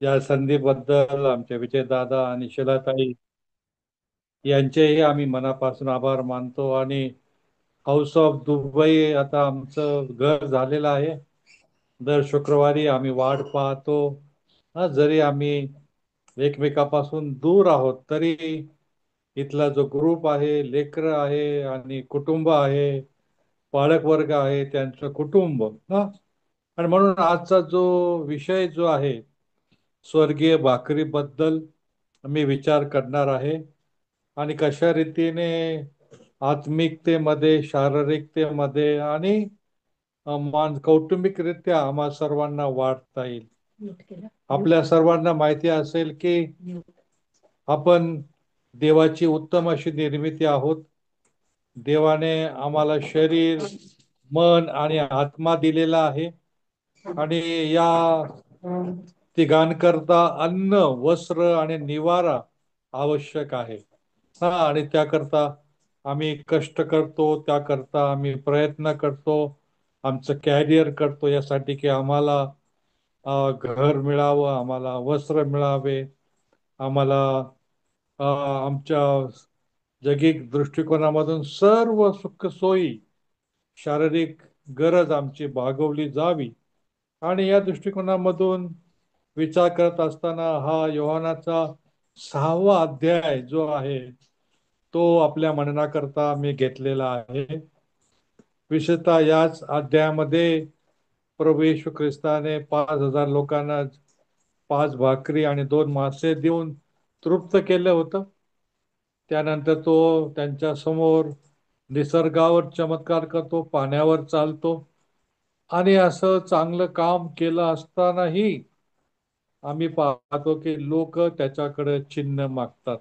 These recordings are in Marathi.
या संधीबद्दल आमचे विजयदादा आणि शिलाताई यांचेही आम्ही मनापासून आभार मानतो. आणि हाऊस ऑफ दुबई आता आमचं घर झालेलं आहे. दर शुक्रवारी आम्ही वाट पाहतो. जरी आम्ही एकमेकापासून दूर आहोत तरी इथला जो ग्रुप आहे, लेकर आहे आणि कुटुंब आहे, पालक वर्ग आहे, त्यांचं कुटुंब आणि म्हणून आजचा जो विषय जो आहे, स्वर्गीय भाकरीबद्दल मी विचार करणार आहे. आणि कशा रीतीने आत्मिकतेमध्ये, शारीरिकतेमध्ये आणि कौटुंबिकरित्या आम्हा सर्वांना वाढता येईल. आपल्या सर्वांना माहिती असेल की आपण देवाची उत्तम अशी निर्मिती आहोत. देवाने आम्हाला शरीर, मन आणि आत्मा दिलेला आहे. आणि या तिघांकरता अन्न, वस्त्र आणि निवारा आवश्यक आहे. आणि त्याकरता आम्ही कष्ट करतो, त्याकरता आम्ही प्रयत्न करतो, आमचं कॅरियर करतो यासाठी की आम्हाला घर मिळावं, आम्हाला वस्त्र मिळावे, आम्हाला आमच्या जगिक दृष्टिकोनामधून सर्व सुख सोयी, शारीरिक गरज आमची भागवली जावी. आणि या दृष्टिकोनामधून विचार करत असताना हा योहानाचा 6वा अध्याय जो आहे तो आपल्या मननाकरता मी घेतलेला आहे. विशेषतः याच अध्यायामध्ये प्रभू येशू ख्रिस्ताने 5,000 लोकांना 5 भाकरी आणि 2 मासे देऊन तृप्त केलं होतं. त्यानंतर तो त्यांच्या समोर निसर्गावर चमत्कार करतो, पाण्यावर चालतो. आणि असं चांगलं काम केलं असतानाही आम्ही पाहतो की लोक त्याच्याकडे चिन्ह मागतात,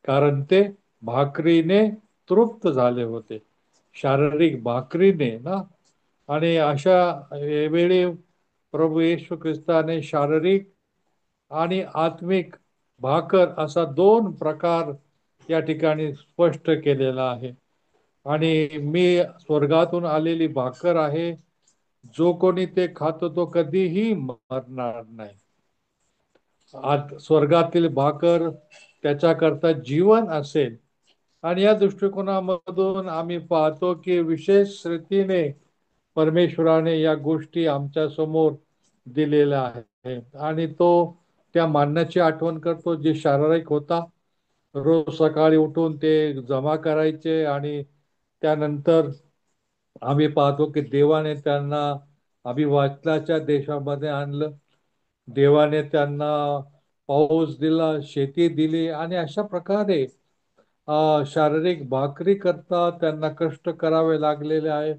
कारण ते भाकरीने तृप्त झाले होते, शारीरिक भाकरीने ना. आणि अशा वेळी प्रभू येशू ख्रिस्ताने शारीरिक आणि आत्मिक भाकर असा 2 प्रकार या ठिकाणी स्पष्ट केलेला आहे. आणि मी स्वर्गातून आलेली भाकर आहे, जो कोणी ते खातो तो कधीही मरणार नाही. स्वर्गातील भाकर त्याच्याकरता जीवन असेल. आणि या दृष्टिकोनामधून आम्ही पाहतो की विशेष रीतीने परमेश्वराने या गोष्टी आमच्या समोर दिलेल्या आहेत. आणि तो त्या मानण्याची आठवण करतो जे शारीरिक होता. रोज सकाळी उठून ते जमा करायचे आणि त्यानंतर आम्ही पाहतो की देवाने त्यांना अभिवाचनाच्या देशामध्ये आणलं. देवाने त्यांना पाऊस दिला, शेती दिली आणि अशा प्रकारे शारीरिक भाकरी करता त्यांना कष्ट करावे लागलेले आहे.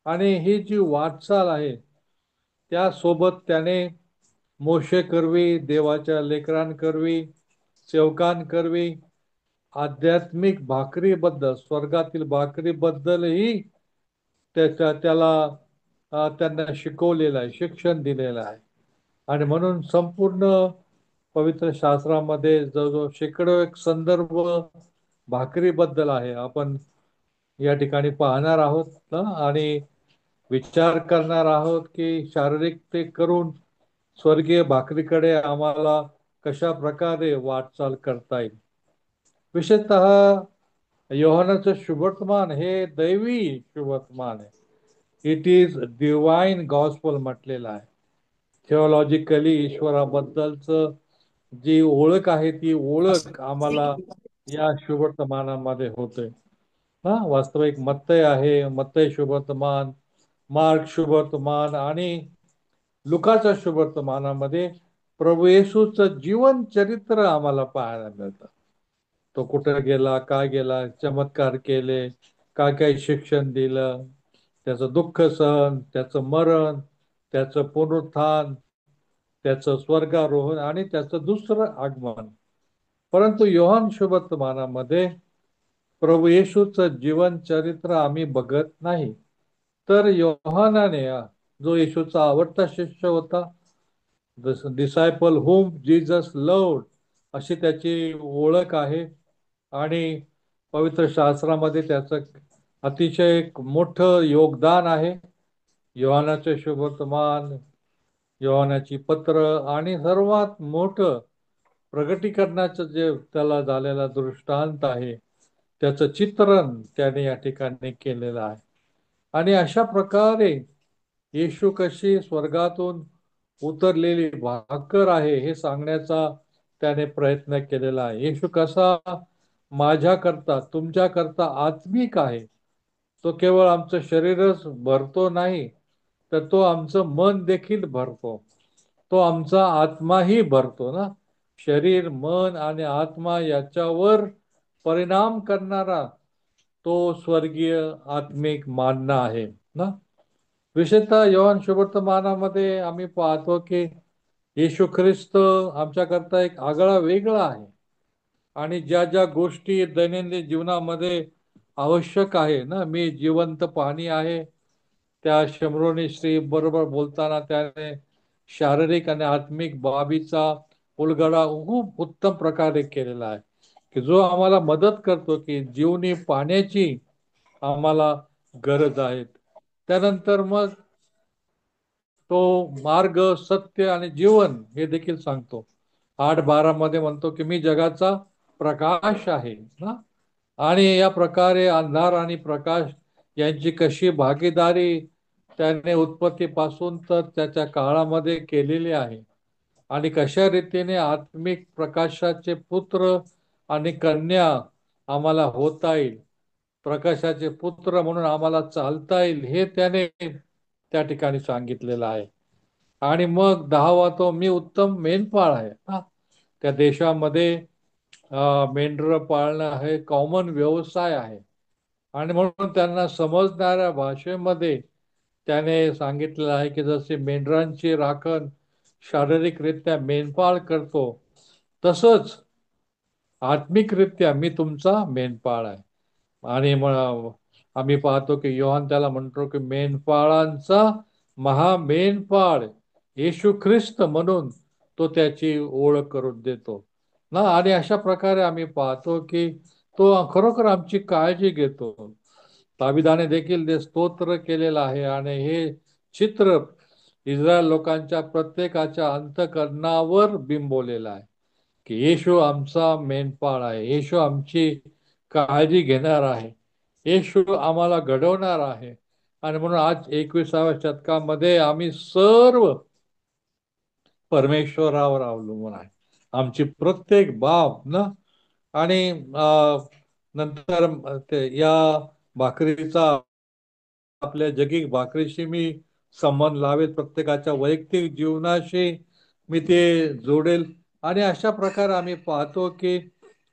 आणि ही जी वाटचाल आहे त्यासोबत त्याने मोशे करवी, देवाच्या लेकरांकरवी, सेवकांकरवी आध्यात्मिक भाकरीबद्दल, स्वर्गातील भाकरीबद्दलही त्याला त्यांना शिकवलेलं आहे, शिक्षण दिलेलं आहे. आणि म्हणून संपूर्ण पवित्र शास्त्रामध्ये जवळजवळ शेकडो एक संदर्भ भाकरीबद्दल आहे. आपण या ठिकाणी पाहणार आहोत ना. आणि विचार करणार आहोत की शारीरिक ते करून स्वर्गीय भाकरीकडे आम्हाला कशा प्रकारे वाटचाल करता येईल. विशेषतः योहानाचं शुभवर्तमान हे दैवी शुभवर्तमान आहे. इट इज डिवाइन गॉस्पल म्हटलेलं आहे. थिओलॉजिकली ईश्वराबद्दलच जी ओळख आहे ती ओळख आम्हाला या शुभवर्तमानामध्ये होते. वास्तविक मत्तय आहे, मत्तय शुभवर्तमान, मार्क शुभवर्तमान आणि लुकाच्या शुभवर्तमानामध्ये प्रभू येशूचं जीवन चरित्र आम्हाला पाहायला मिळतं. तो कुठे गेला, काय गेला, चमत्कार केले, काय काय शिक्षण दिलं, त्याचं दुःख सहन, त्याचं मरण, त्याचं पुनरुत्थान, त्याचं स्वर्गारोहण आणि त्याचं दुसरं आगमन. परंतु योहान शुभवर्तमानामध्ये प्रभू येशूचं जीवन चरित्र आम्ही बघत नाही. तर योहानाने जो येशूचा आवडता शिष्य होता, डिसायपल हुम जीजस लव्ड अशी त्याची ओळख आहे. आणि पवित्र शास्त्रामध्ये त्याचं अतिशय मोठं योगदान आहे. योहानाचे शुभवर्तमान योहानाची पत्र आणि सर्वात मोठं प्रगटीकरणाचं जे त्याला झालेला दृष्टांत आहे त्याचं चित्रण त्याने या ठिकाणी केलेलं आहे. आणि अशा प्रकारे येशू कशी स्वर्गातून उतरलेली भाकर आहे हे सांगण्याचा त्याने प्रयत्न केलेला आहे. येशू कसा माझ्याकरता तुमच्याकरता आत्मिक आहे. तो केवळ आमचं शरीरच भरतो नाही, तर तो आमचं मन देखील भरतो. तो आमचा आत्माही भरतो ना. शरीर, मन आणि आत्मा याच्यावर परिणाम करणारा तो स्वर्गीय आत्मिक मानना आहे ना. विशेषतः योहान शुभवर्तमानामध्ये आम्ही पाहतो की येशू ख्रिस्त आमच्याकरता एक आगळा वेगळा आहे. आणि ज्या ज्या गोष्टी दैनंदिन जीवनामध्ये आवश्यक आहे ना, मी जिवंत पाणी आहे, त्या शमरोनी श्री बरोबर बोलताना त्याने शारीरिक आणि आत्मिक बाबीचा उलगडा खूप उत्तम प्रकारे केलेला आहे, की जो आम्हाला मदत करतो की जीवनी पाण्याची आम्हाला गरज आहे. त्यानंतर मग तो मार्ग, सत्य आणि जीवन हे देखील सांगतो. 8:12 मध्ये म्हणतो की मी जगाचा प्रकाश आहे ना. आणि या प्रकारे अंधार आणि प्रकाश यांची कशी भागीदारी त्याने उत्पत्तीपासून तर त्याच्या काळामध्ये केलेली आहे. आणि कशा रीतीने आत्मिक प्रकाशाचे पुत्र आणि कन्या आम्हाला होता येईल, प्रकाशाचे पुत्र म्हणून आम्हाला चालता येईल, हे त्याने त्या ठिकाणी सांगितलेलं आहे. आणि मग 10वा तो मी उत्तम मेंढपाळ आहे हा. त्या देशामध्ये मेंढरं पाळणं हे कॉमन व्यवसाय आहे. आणि म्हणून त्यांना समजणाऱ्या भाषेमध्ये त्याने सांगितलेलं आहे की जसे मेंढरांची राखण शारीरिकरित्या मेंढपाळ करतो, तसंच आत्मिकरित्या मी तुमचा मेंढपाळ आहे. आणि मग आम्ही पाहतो की योहान त्याला म्हणतो की मेंढपाळांचा महामेंढपाळ येशू ख्रिस्त म्हणून तो त्याची ओळख करून देतो ना. आणि अशा प्रकारे आम्ही पाहतो की तो खरोखर आमची काळजी घेतो. दाविदाने देखील ते स्तोत्र केलेलं आहे. आणि हे चित्र इस्रायल लोकांच्या प्रत्येकाच्या अंतःकरणावर बिंबवलेलं आहे की येशू आमचा मेंढपाळ आहे, येशू आमची काळजी घेणार आहे, येशू आम्हाला घडवणार आहे. आणि म्हणून आज 21व्या शतकामध्ये आम्ही सर्व परमेश्वरावर अवलंबून आहे, आमची प्रत्येक बाब ना. आणि नंतर या भाकरीचा आपल्या जगी भाकरीशी मी संबंध लावेल, प्रत्येकाच्या वैयक्तिक जीवनाशी मी ते जोडेल. आणि अशा प्रकारे आम्ही पाहतो की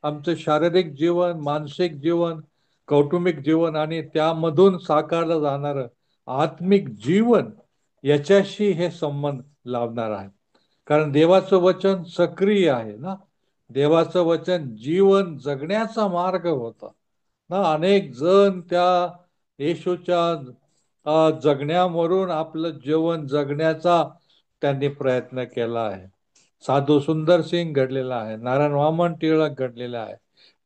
आमचं शारीरिक जीवन, मानसिक जीवन, कौटुंबिक जीवन आणि त्यामधून साकारलं जाणारं आत्मिक जीवन याच्याशी हे संबंध लावणार आहे. कारण देवाचं वचन सक्रिय आहे ना. देवाचं वचन जीवन जगण्याचा मार्ग होता ना. अनेक जण त्या येशूच्या जगण्यावरून आपलं जीवन जगण्याचा त्यांनी प्रयत्न केला आहे. साधू सुंदर सिंग घडलेला आहे, नारायण वामन टिळक घडलेला आहे,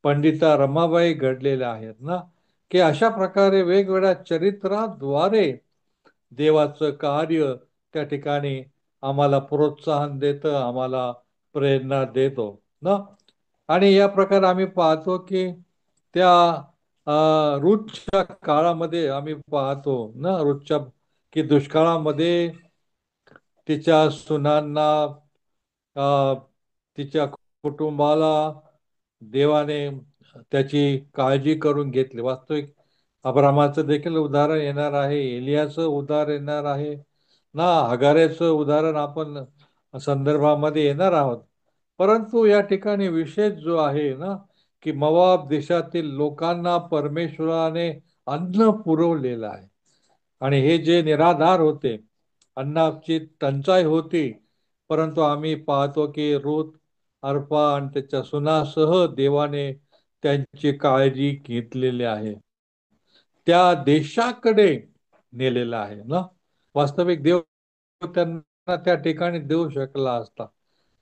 पंडिता रमाबाई घडलेल्या आहेत ना. की अशा प्रकारे वेगवेगळ्या चरित्राद्वारे देवाचं कार्य त्या ठिकाणी आम्हाला प्रोत्साहन देतं, आम्हाला प्रेरणा देतो ना. आणि या प्रकारे आम्ही पाहतो की त्या ऋतच्या काळामध्ये आम्ही पाहतो ना, ऋतच्या की दुष्काळामध्ये तिच्या सुनांना, अ, तिच्या कुटुंबाला देवाने त्याची काळजी करून घेतली. वास्तविक अब्रामाचं देखील उदाहरण येणार आहे, एलियाचं उदाहरण येणार आहे ना, हगारेचं उदाहरण आपण संदर्भामध्ये येणार आहोत. परंतु या ठिकाणी विशेष जो आहे ना, की मोवाब देशातील लोकांना परमेश्वराने अन्न पुरवलेलं आहे. आणि हे जे निराधार होते, अन्नाची टंचाई होती, परंतु आम्ही पाहतो की रूत, अर्पा आणि त्याच्या सुनासह देवाने त्यांची काळजी घेतलेली आहे, त्या देशाकडे नेलेला आहे ना. वास्तविक देव त्यांना त्या ठिकाणी देऊ शकला असता,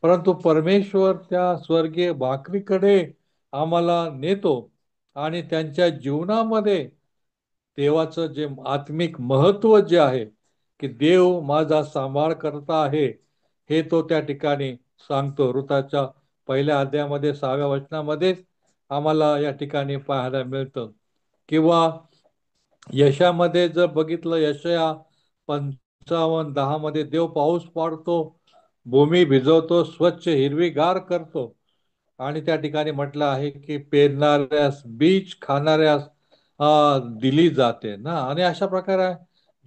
परंतु परमेश्वर त्या स्वर्गीय भाकरीकडे आम्हाला नेतो. आणि त्यांच्या जीवनामध्ये देवाचं जे आत्मिक महत्व जे आहे की देव माझा सांभाळ करता आहे, हे तो त्या ठिकाणी सांगतो. ऋताच्या पहिल्या अध्यायामध्ये 6व्या वचनामध्येच आम्हाला या ठिकाणी पाहायला मिळतं. किंवा यशामध्ये जर बघितलं, यशया 55:10 मध्ये देव पाऊस पाडतो, भूमी भिजवतो, स्वच्छ हिरवीगार करतो. आणि त्या ठिकाणी म्हटलं आहे की पेरणाऱ्यास बीज, खाणाऱ्यास दिली जाते ना. आणि अशा प्रकारे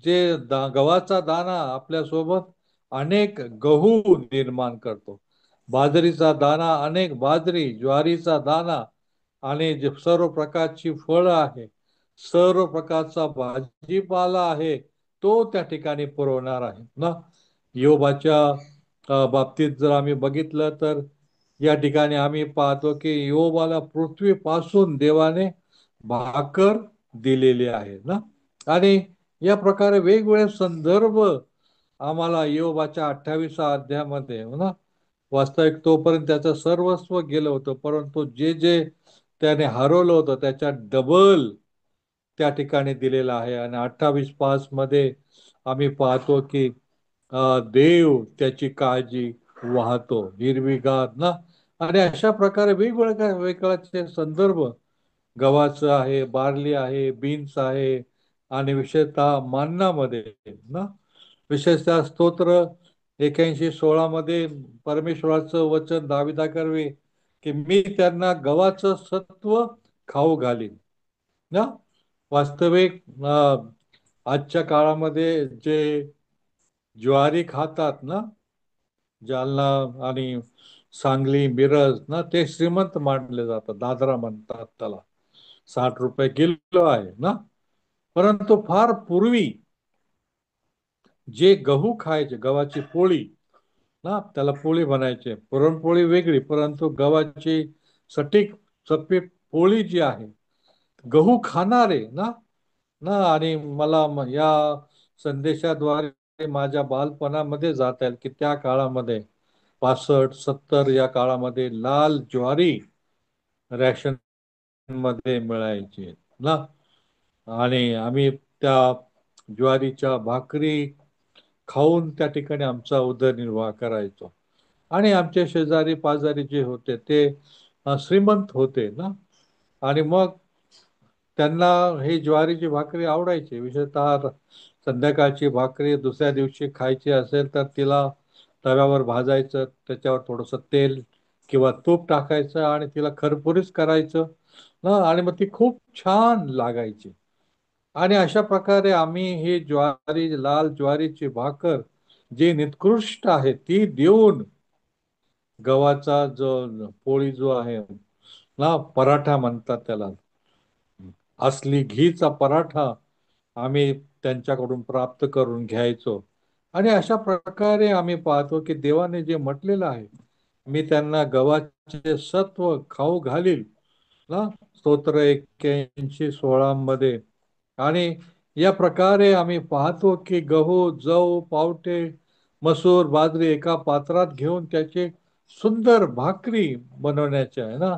जे गव्हाचा दाना आपल्यासोबत अनेक गहू निर्माण करतो, बाजरीचा दाना अनेक बाजरी, ज्वारीचा दाना आणि जे सर्व प्रकारची फळं आहे, सर्व प्रकारचा भाजीपाला आहे, तो त्या ठिकाणी पुरवणार आहे ना. योबाच्या बाबतीत जर आम्ही बघितलं तर या ठिकाणी आम्ही पाहतो की योबाला पृथ्वीपासून देवाने भाकर दिलेली आहे ना. आणि या प्रकारे वेगवेगळे संदर्भ आम्हाला योबाच्या 28व्या अध्यायामध्ये हो ना. वास्तविक तोपर्यंत त्याचं सर्वस्व गेलं होतं, परंतु जे जे त्याने हरवलं होतं त्याच्या डबल त्या ठिकाणी दिलेलं आहे. आणि 28:5 मध्ये आम्ही पाहतो की देव त्याची काळजी वाहतो, हिरवीगार ना. आणि अशा प्रकारे वेगवेगळ्या वेगवेगळ्याचे संदर्भ गव्हाचं आहे, बार्ली आहे, बीन्स आहे, आणि विशेषतः मान्नामध्ये ना. विशेषतः स्तोत्र 81:16 मध्ये परमेश्वराचं वचन दाविदा करवे की मी त्यांना गव्हाचं सत्व खाऊ घालीन ना. वास्तविक आजच्या काळामध्ये जे ज्वारी खातात ना, जालना आणि सांगली, मिरज ना, ते श्रीमंत मानले जातात. दादरा म्हणतात त्याला, 60 रुपये किलो आहे ना. परंतु फार पूर्वी जे गहू खायचे, गव्हाची पोळी ना, त्याला पोळी बनायचे, पुरणपोळी वेगळी, परंतु गव्हाची सटीक सपीक पोळी जी आहे, गहू खाणारे ना ना. आणि मला या संदेशाद्वारे माझ्या बालपणामध्ये जाता येईल की त्या काळामध्ये 65-70 या काळामध्ये लाल ज्वारी रॅशन मध्ये मिळायची ना. आणि आम्ही त्या ज्वारीच्या भाकरी खाऊन त्या ठिकाणी आमचा उदरनिर्वाह करायचो. आणि आमचे शेजारी पाजारी जे होते ते श्रीमंत होते ना. आणि मग त्यांना ही ज्वारीची भाकरी आवडायची. विशेषतः संध्याकाळची भाकरी दुसऱ्या दिवशी खायची असेल तर तिला तव्यावर भाजायचं, त्याच्यावर थोडंसं तेल किंवा तूप टाकायचं आणि तिला खरपुरीत करायचं ना. आणि मग ती खूप छान लागायची. आणि अशा प्रकारे आम्ही ही ज्वारी, लाल ज्वारीची भाकर जी निकृष्ट आहे ती देऊन गव्हाचा जो पोळी जो आहे ना, पराठा म्हणतात त्याला, असली घीचा पराठा आम्ही त्यांच्याकडून प्राप्त करून घ्यायचो. आणि अशा प्रकारे आम्ही पाहतो की देवाने जे म्हटलेलं आहे, मी त्यांना गव्हाचे सत्व खाऊ घालील ना, स्तोत्र 81:16 मध्ये. आणि या प्रकारे आम्ही पाहतो की गहू, जव, पावटे, मसूर, बाजरी एका पात्रात घेऊन त्याची सुंदर भाकरी बनवण्याचे आहे ना.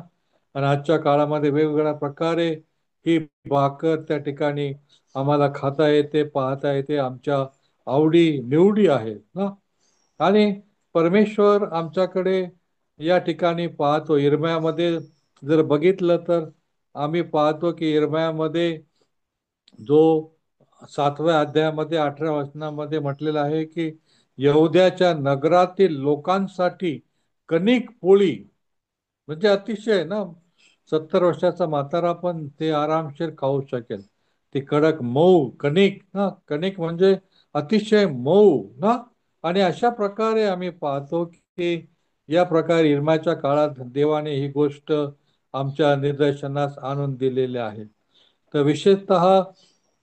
आणि आजच्या काळामध्ये वेगवेगळ्या प्रकारे ही भाकर त्या ठिकाणी आम्हाला खाता येते, पाहता येते, आमच्या आवडी निवडी आहेत ना. आणि परमेश्वर आमच्याकडे या ठिकाणी पाहतो. इर्मयामध्ये जर बघितलं तर आम्ही पाहतो की इर्मयामध्ये जो 7व्या अध्यायामध्ये 8व्या वचनामध्ये म्हटलेलं आहे की यहुद्याच्या नगरातील लोकांसाठी कणिक पोळी, म्हणजे अतिशय ना, 70 वर्षाचा म्हातारा पण ते आरामशीर खाऊ शकेल. ती कडक मऊ कणिक ना, कणिक म्हणजे अतिशय मऊ ना. आणि अशा प्रकारे आम्ही पाहतो की या प्रकारे इर्माच्या काळात देवाने ही गोष्ट आमच्या निदर्शनास आणून दिलेली आहे. तर विशेषतः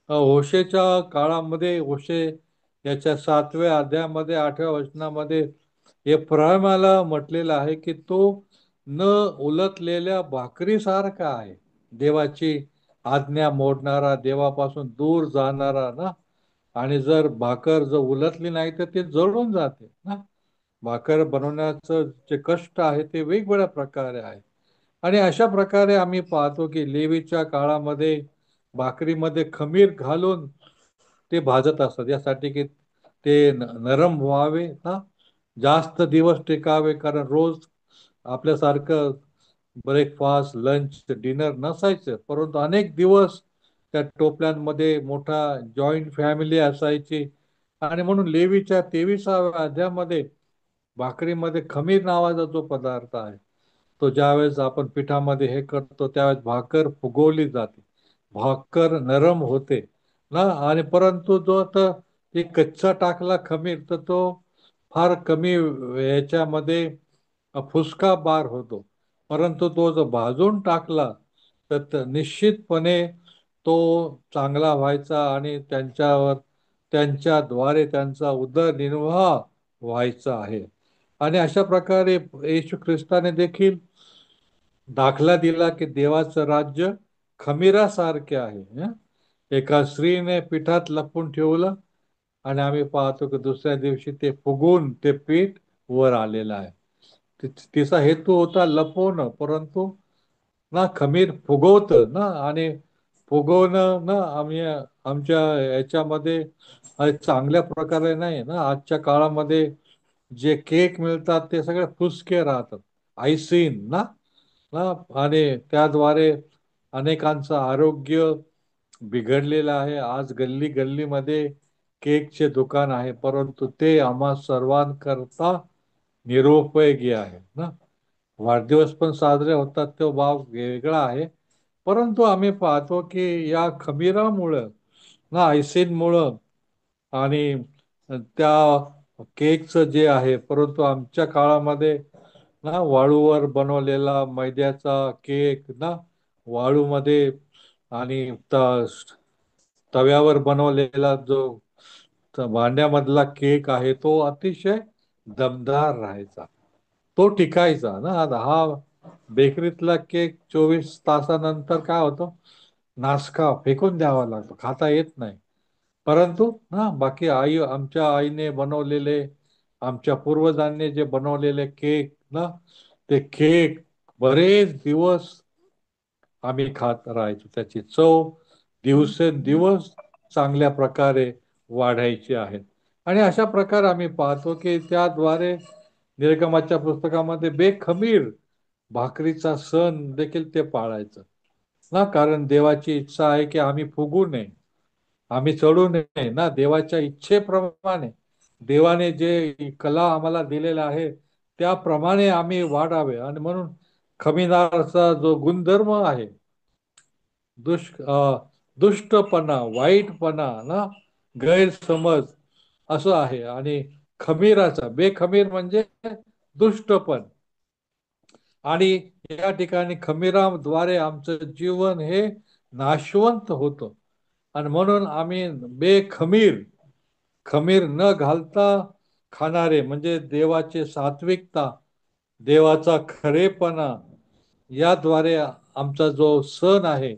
होशेच्या काळामध्ये, होशे याच्या 7व्या अध्यायामध्ये 8व्या वचनामध्ये एफ्रायमाला म्हटलेलं आहे की तो न उलटलेल्या भाकरीसारखा आहे, देवाची आज्ञा मोडणारा, देवापासून दूर जाणारा ना. आणि जर भाकर जर उलटली नाही तर ते जळून जाते ना. भाकर बनवण्याचं जे कष्ट आहे ते वेगवेगळ्या प्रकारे आहे. आणि अशा प्रकारे आम्ही पाहतो की लेवीच्या काळामध्ये भाकरीमध्ये खमीर घालून ते भाजत असतात, यासाठी की ते नरम व्हावे ना, जास्त दिवस टिकावे, कारण रोज आपल्यासारखं ब्रेकफास्ट, लंच, डिनर नसायचं, परंतु अनेक दिवस त्या टोपल्यांमध्ये मोठा जॉईंट फॅमिली असायची. आणि म्हणून लेवीच्या 23व्या अध्यायामध्ये भाकरीमध्ये खमीर नावाचा जो पदार्थ आहे, तो ज्यावेळेस आपण पिठामध्ये हे करतो त्यावेळेस भाकर फुगवली जाते, भाकर नरम होते ना. आणि परंतु जो तर ते कच्चा टाकला खमीर तर तो फार कमी याच्यामध्ये फुसका बार होतो. परंतु तो जर भाजून टाकला तर निश्चितपणे तो चांगला व्हायचा आणि त्यांच्याद्वारे त्यांचा उदरनिर्वाह व्हायचा आहे. आणि अशा प्रकारे येशू ख्रिस्ताने देखील दाखला दिला की देवाचं राज्य खमीरासारखे आहे. एका स्त्रीने पिठात लपून ठेवलं आणि आम्ही पाहतो की दुसऱ्या दिवशी ते फुगून ते पीठ वर आलेलं आहे. तिचा हेतू होता लपवणं, परंतु ना खमीर फुगवतं ना. आणि फुगवणं ना आम्ही आमच्या याच्यामध्ये चांगल्या प्रकारे नाही ना. आजच्या काळामध्ये जे केक मिळतात ते सगळे फुसके राहतात, आयसीन ना ना. आणि त्याद्वारे अनेकांचं आरोग्य बिघडलेलं आहे. आज गल्ली गल्लीमध्ये केकचे दुकान आहे, परंतु ते आम्हा सर्वांकरता निरुपयोगी आहे ना. वाढदिवस पण साजरे होतात, तो भाव वेगळा आहे. परंतु आम्ही पाहतो की या खमीरामुळं ना, आयसीनमुळं आणि त्या केकचं जे आहे, परंतु आमच्या काळामध्ये ना वाळूवर बनवलेला मैद्याचा केक ना, वाळूमध्ये आणि तव्यावर बनवलेला जो भांड्यामधला केक आहे तो अतिशय दमदार राहायचा, तो टिकायचा ना. आता हा बेकरीतला केक 24 तासानंतर काय होतो, नासका फेकून द्यावा लागतो, खाता येत नाही. परंतु ना बाकी आमच्या आईने बनवलेले, आमच्या पूर्वजांनी जे बनवलेले केक ना, ते केक बरेच दिवस आम्ही खात राहायचो. त्याची चव दिवसेंदिवस चांगल्या प्रकारे वाढायची आहे. आणि अशा प्रकारे आम्ही पाहतो की त्याद्वारे निर्गमाच्या पुस्तकामध्ये बेखमीर भाकरीचा सण देखील ते पाळायचं ना, कारण देवाची इच्छा आहे की आम्ही फुगू नये, आम्ही चढू नये ना. देवाच्या इच्छेप्रमाणे देवाने जे कला आम्हाला दिलेला आहे त्याप्रमाणे आम्ही वाढावे. आणि म्हणून खमीराचा जो गुणधर्म आहे, दुष्टपणा, वाईटपणा ना, गैरसमज असं आहे. आणि खमीराचा बेखमीर म्हणजे दुष्टपण. आणि या ठिकाणी खमीराद्वारे आमचं जीवन हे नाशवंत होतं. आणि म्हणून आम्ही बेखमीर, खमीर न घालता खाणारे म्हणजे देवाचे सात्विकता, देवाचा खरेपणा, याद्वारे आमचा जो सण आहे,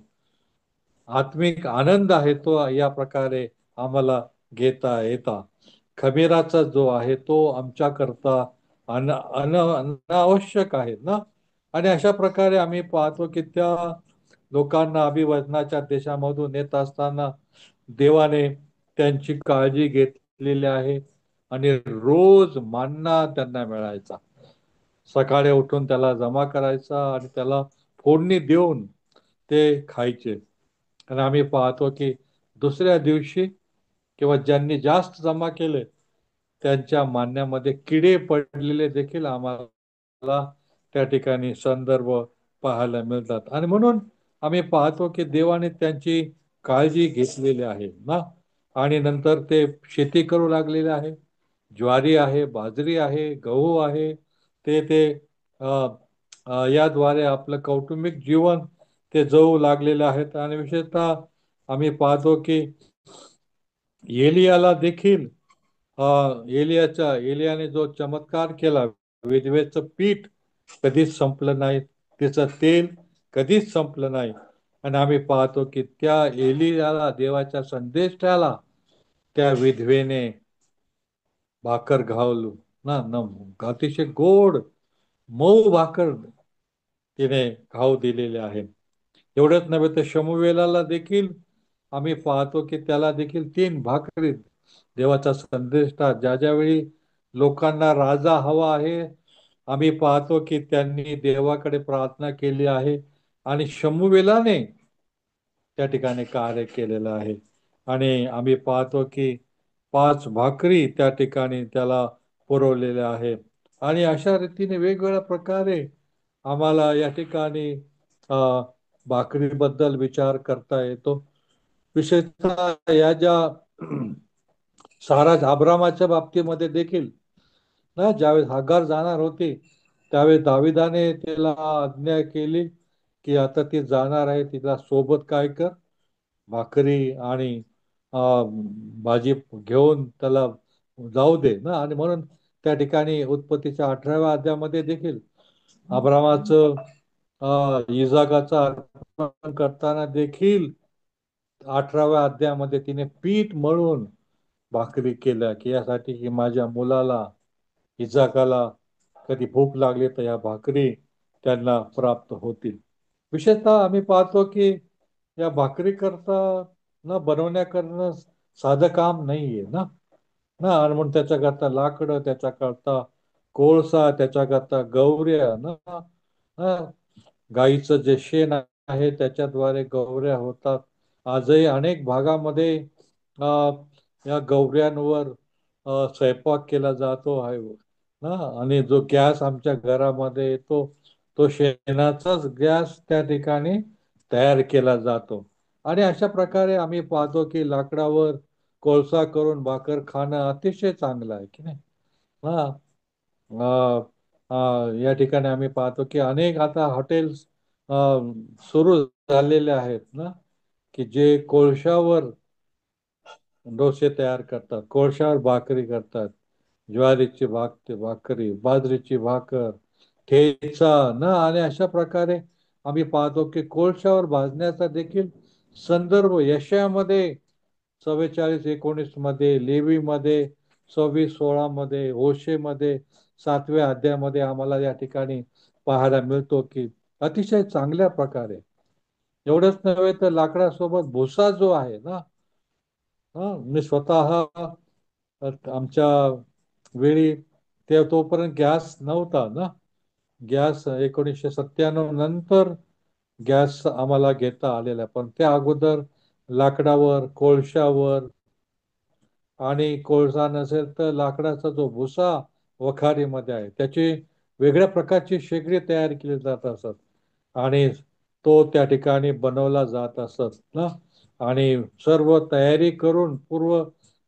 आत्मिक आनंद आहे, तो या प्रकारे आम्हाला घेता येता. खमीराचा जो आहे तो आमच्या करता अनावश्यक आहे ना. आणि अशा प्रकारे आम्ही पाहतो की त्या लोकांना अभिवचनाच्या देशामधून येत असताना देवाने त्यांची काळजी घेतलेली आहे. आणि रोज मान्ना त्यांना मिळायचा, सकाळी उठून त्याला जमा करायचा आणि त्याला फोडणी देऊन ते खायचे. आणि आम्ही पाहतो की दुसऱ्या दिवशी किंवा ज्यांनी जास्त जमा केले त्यांच्या मान्यामध्ये किडे पडलेले देखील आम्हाला त्या ठिकाणी संदर्भ पाहायला मिळतात. आणि म्हणून आम्ही पाहतो की देवाने त्यांची काळजी घेतलेली आहे ना. आणि नंतर ते शेती करू लागलेले आहे, ज्वारी आहे, बाजरी आहे, गहू आहे. ते अ, याद्वारे आपलं कौटुंबिक जीवन ते जगू लागलेले आहेत. आणि विशेषतः आम्ही पाहतो की एलियाला देखील एलियाने जो चमत्कार केला, विधवेचं पीठ कधीच संपलं नाही, तिचं तेल कधीच संपलं नाही. आणि आम्ही पाहतो की त्या एलियाला देवाचा संदेश त्याला त्या विधवेने भाकर घालू ना, अतिशय गोड मऊ भाकर तिने खाऊ दिलेले आहे. एवढंच नव्हे तर शमूवेलाला देखील आम्ही पाहतो की त्याला देखील 3 भाकरी देवाचा संदेश ज्या ज्यावेळी लोकांना राजा हवा आहे, आम्ही पाहतो की त्यांनी देवाकडे प्रार्थना केली आहे आणि शमूएलाने त्या ठिकाणी कार्य केलेलं आहे. आणि आम्ही पाहतो की 5 भाकरी त्या ठिकाणी त्याला पुरवलेल्या आहे. आणि अशा रीतीने वेगवेगळ्या प्रकारे आम्हाला या ठिकाणी अ, भाकरीबद्दल विचार करता येतो. विशेषतः या ज्या सारा अब्रामाच्या बाबतीमध्ये देखील ना, ज्यावेळेस हागार जाणार होती त्यावेळेस दाविदाने तिला आज्ञा केली की आता ती जाणार आहे, तिला सोबत काय कर, भाकरी आणि भाजी घेऊन त्याला जाऊ दे ना. आणि म्हणून त्या ठिकाणी उत्पत्तीच्या 18व्या अध्यायामध्ये देखील अब्रामाचं इजाकाचं अर्पण करताना देखील 18व्या अध्यायामध्ये तिने पीठ मळून भाकरी केल्या की यासाठी की माझ्या मुलाला इजाकाला कधी भूक लागली तर या भाकरी त्यांना प्राप्त होतील. विशेषतः आम्ही पाहतो की या भाकरी करता न बनवण्याकरणं साधं काम नाहीये ना ना. आणि म्हणून त्याच्याकरता लाकडं, त्याच्याकरता कोळसा, त्याच्याकरता गौऱ्या ना ना. गाईचं जे शेण आहे त्याच्याद्वारे गौऱ्या होतात. आजही अनेक भागामध्ये अ, या गौऱ्यांवर स्वयंपाक केला जातो आहे ना. आणि जो गॅस आमच्या घरामध्ये येतो तो शेणाचाच गॅस त्या ठिकाणी तयार केला जातो. आणि अशा प्रकारे आम्ही पाहतो की लाकडावर कोळसा करून भाकर खाणं अतिशय चांगलं आहे की नाही. हा. या ठिकाणी आम्ही पाहतो की अनेक आता हॉटेल्स सुरू झालेले आहेत ना, की जे कोळशावर डोसे तयार करतात, कोळशावर भाकरी करतात. ज्वारीची भाकरी, बाजरीची भाकर, ठेचा ना. आणि अशा प्रकारे आम्ही पाहतो की कोळशावर भाजण्याचा देखील संदर्भ यशायामध्ये 44:19 मध्ये, लेवी मध्ये 26:16 मध्ये, होशेमध्ये 7व्या अध्यायामध्ये आम्हाला या ठिकाणी पाहायला मिळतो की अतिशय चांगल्या प्रकारे. एवढंच नव्हे तर लाकडासोबत भुसा जो आहे ना, मी स्वतः आमच्या वेळी ते तोपर्यंत गॅस नव्हता ना. गॅस 1997 नंतर गॅस आम्हाला घेता आलेला आहे. पण त्या अगोदर लाकडावर, कोळशावर, आणि कोळसा नसेल तर लाकडाचा जो भुसा वखारीमध्ये आहे त्याची वेगळ्या प्रकारची शेगडी तयार केली जात असत. आणि तो त्या ठिकाणी बनवला जात असत ना. आणि सर्व तयारी करून, पूर्व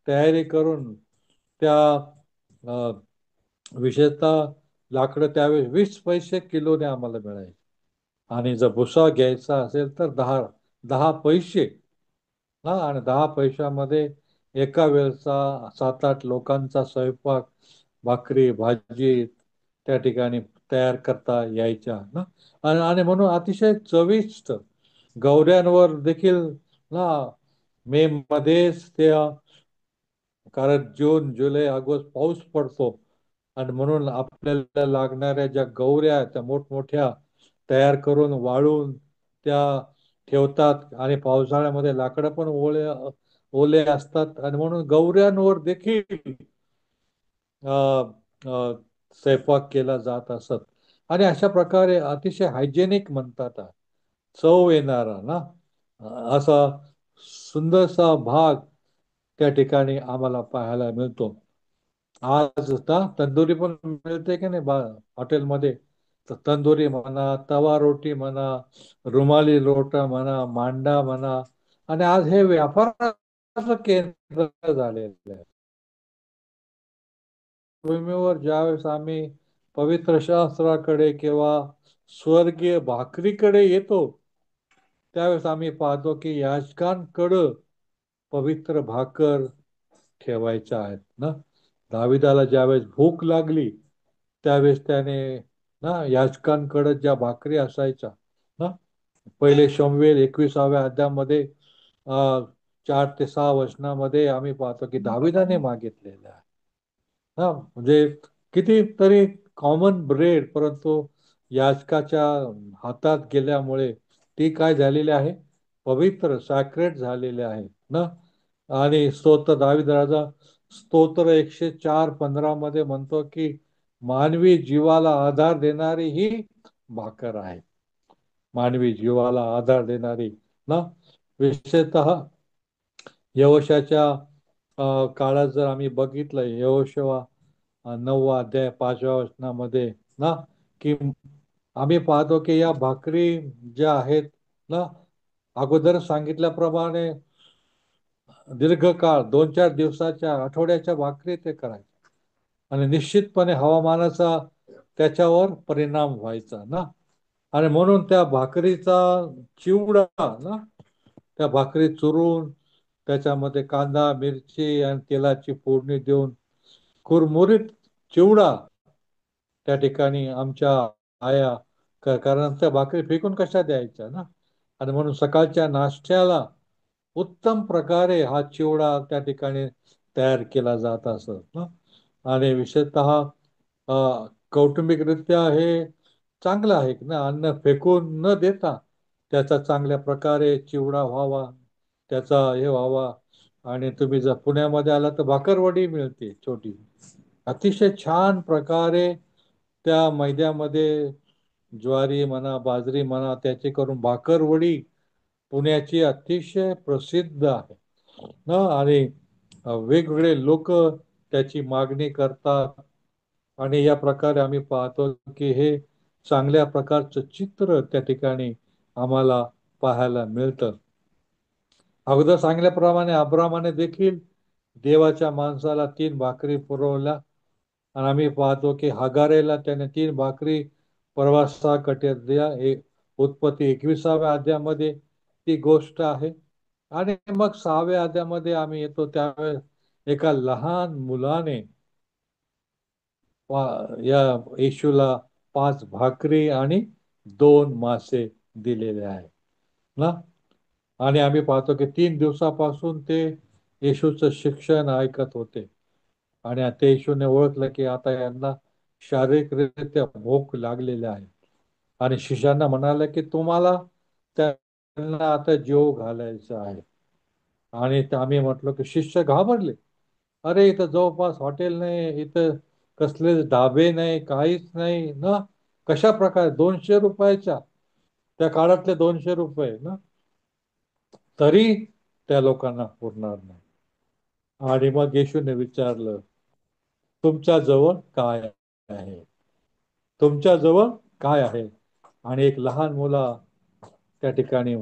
तयारी करून त्या अ, विशेषतः लाकडं त्यावेळेस 20 पैसे किलोने आम्हाला मिळायचे. आणि जर भुसा घ्यायचा असेल तर 10 10 पैसे हा. आणि 10 पैशामध्ये एका वेळचा 7-8 लोकांचा स्वयंपाक, भाकरी भाजी त्या ठिकाणी तयार करता यायच्या ना. आणि म्हणून अतिशय चविष्ट गौऱ्यांवर देखील ना, मे मध्येच ते कारण जून जुलै ऑगस्ट पाऊस पडतो. आणि म्हणून आपल्याला लागणाऱ्या ज्या गौऱ्या आहेत, त्या मोठमोठ्या तयार करून वाळून त्या ठेवतात. आणि पावसाळ्यामध्ये लाकडं पण ओले असतात आणि म्हणून गौऱ्यांवर देखील अ, अ, स्वयंपाक केला जात असत. आणि अशा प्रकारे अतिशय हायजेनिक म्हणतात, चव येणारा ना असा सुंदरसा भाग त्या ठिकाणी आम्हाला पाहायला मिळतो. आज ना तंदुरी पण मिळते की नाही हॉटेलमध्ये. तर तंदुरी म्हणा, तवा रोटी म्हणा, रुमाली रोटा म्हणा, मांडा म्हणा. आणि आज हे व्यापाराचं केंद्र झालेलं आहे. भूमीवर ज्यावेळेस आम्ही पवित्र शास्त्राकडे किंवा स्वर्गीय भाकरीकडे येतो त्यावेळेस आम्ही पाहतो की याचकांकडं पवित्र भाकर ठेवायच्या आहेत ना. दाविदाला ज्यावेळेस भूक लागली त्यावेळेस त्याने ना याचकांकडे ज्या भाकरी असायच्या ना, पहिले शमूएल 21व्या अध्यायामध्ये 4 ते 6 वचनामध्ये आम्ही पाहतो की दाविदाने मागितलेलं आहे ना. म्हणजे कितीतरी कॉमन ब्रेड, परंतु याचकाच्या हातात गेल्यामुळे ती काय झालेली आहे, पवित्र सॅक्रेट झालेले आहे ना. आणि स्तोत्र दाविद राजा स्तोत्र 104:15 मध्ये म्हणतो की मानवी जीवाला आधार देणारी ही भाकर आहे. मानवी जीवाला आधार देणारी ना. विशेषतः यहोशाच्या काळात जर आम्ही बघितलं, यहोशुआ 9वा अध्याय 5व्या वचनामध्ये ना, की आम्ही पाहतो की या भाकरी ज्या आहेत ना, अगोदर सांगितल्याप्रमाणे दीर्घकाळ 2-4 दिवसाच्या आठवड्याच्या भाकरी ते करायचे आणि निश्चितपणे हवामानाचा त्याच्यावर परिणाम व्हायचा ना. आणि म्हणून त्या भाकरीचा चिवडा ना, त्या भाकरी चुरून त्याच्यामध्ये कांदा मिरची आणि तेलाची फोडणी देऊन कुरमुरीत चिवडा त्या ठिकाणी आमच्या आया कारण त्या भाकरी फेकून कशा द्यायच्या ना. आणि म्हणून सकाळच्या नाश्त्याला उत्तम प्रकारे हा चिवडा त्या ठिकाणी तयार केला जात असत ना. आणि विशेषतः कौटुंबिकरित्या हे चांगलं आहे ना, अन्न फेकून न देता त्याचा चांगल्या प्रकारे चिवडा व्हावा, त्याचा हे व्हावा. आणि तुम्ही जर पुण्यामध्ये आला तर भाकरवडी मिळते छोटी, अतिशय छान प्रकारे त्या मैद्यामध्ये ज्वारी म्हणा बाजरी म्हणा त्याची करून भाकरवडी पुण्याची अतिशय प्रसिद्ध आहे ना. आणि वेगवेगळे लोक त्याची मागणी करतात. आणि या प्रकारे आम्ही पाहतो की हे चांगल्या प्रकारचं चित्र त्या ठिकाणी आम्हाला पाहायला मिळतं. अगोदर सांगितल्याप्रमाणे अब्रामाने देखील देवाच्या माणसाला 3 भाकरी पुरवल्या. आणि आम्ही पाहतो की हगारेला त्याने 3 भाकरी प्रवासाकटे दिल्या. उत्पत्ती 21व्या अध्यायामध्ये ती गोष्ट आहे. आणि मग 6व्या अध्यायामध्ये आम्ही येतो त्यावेळेस एका लहान मुलाने या येशूला 5 भाकरी आणि 2 मासे दिलेले आहे ना. आणि आम्ही पाहतो की 3 दिवसापासून ते येशूचं शिक्षण ऐकत होते. आणि आता येशूने ओळखलं की आता यांना शारीरिकरित्या भूक लागलेली आहे. आणि शिष्यांना म्हणाले की तुम्हाला त्यांना आता जेवू घालायचं आहे. आणि आम्ही म्हटलो की शिष्य घाबरले. अरे इथं जवळपास हॉटेल नाही, इथं कसले ढाबे नाही, काहीच नाही ना. कशा प्रकारे 200 रुपयाच्या, त्या काळातले 200 रुपये ना, तरी त्या लोकांना पुरणार नाही. आणि मग येशूने विचारलं तुमच्या जवळ काय आहे, तुमच्या जवळ काय आहे. आणि एक लहान मुला त्या ठिकाणी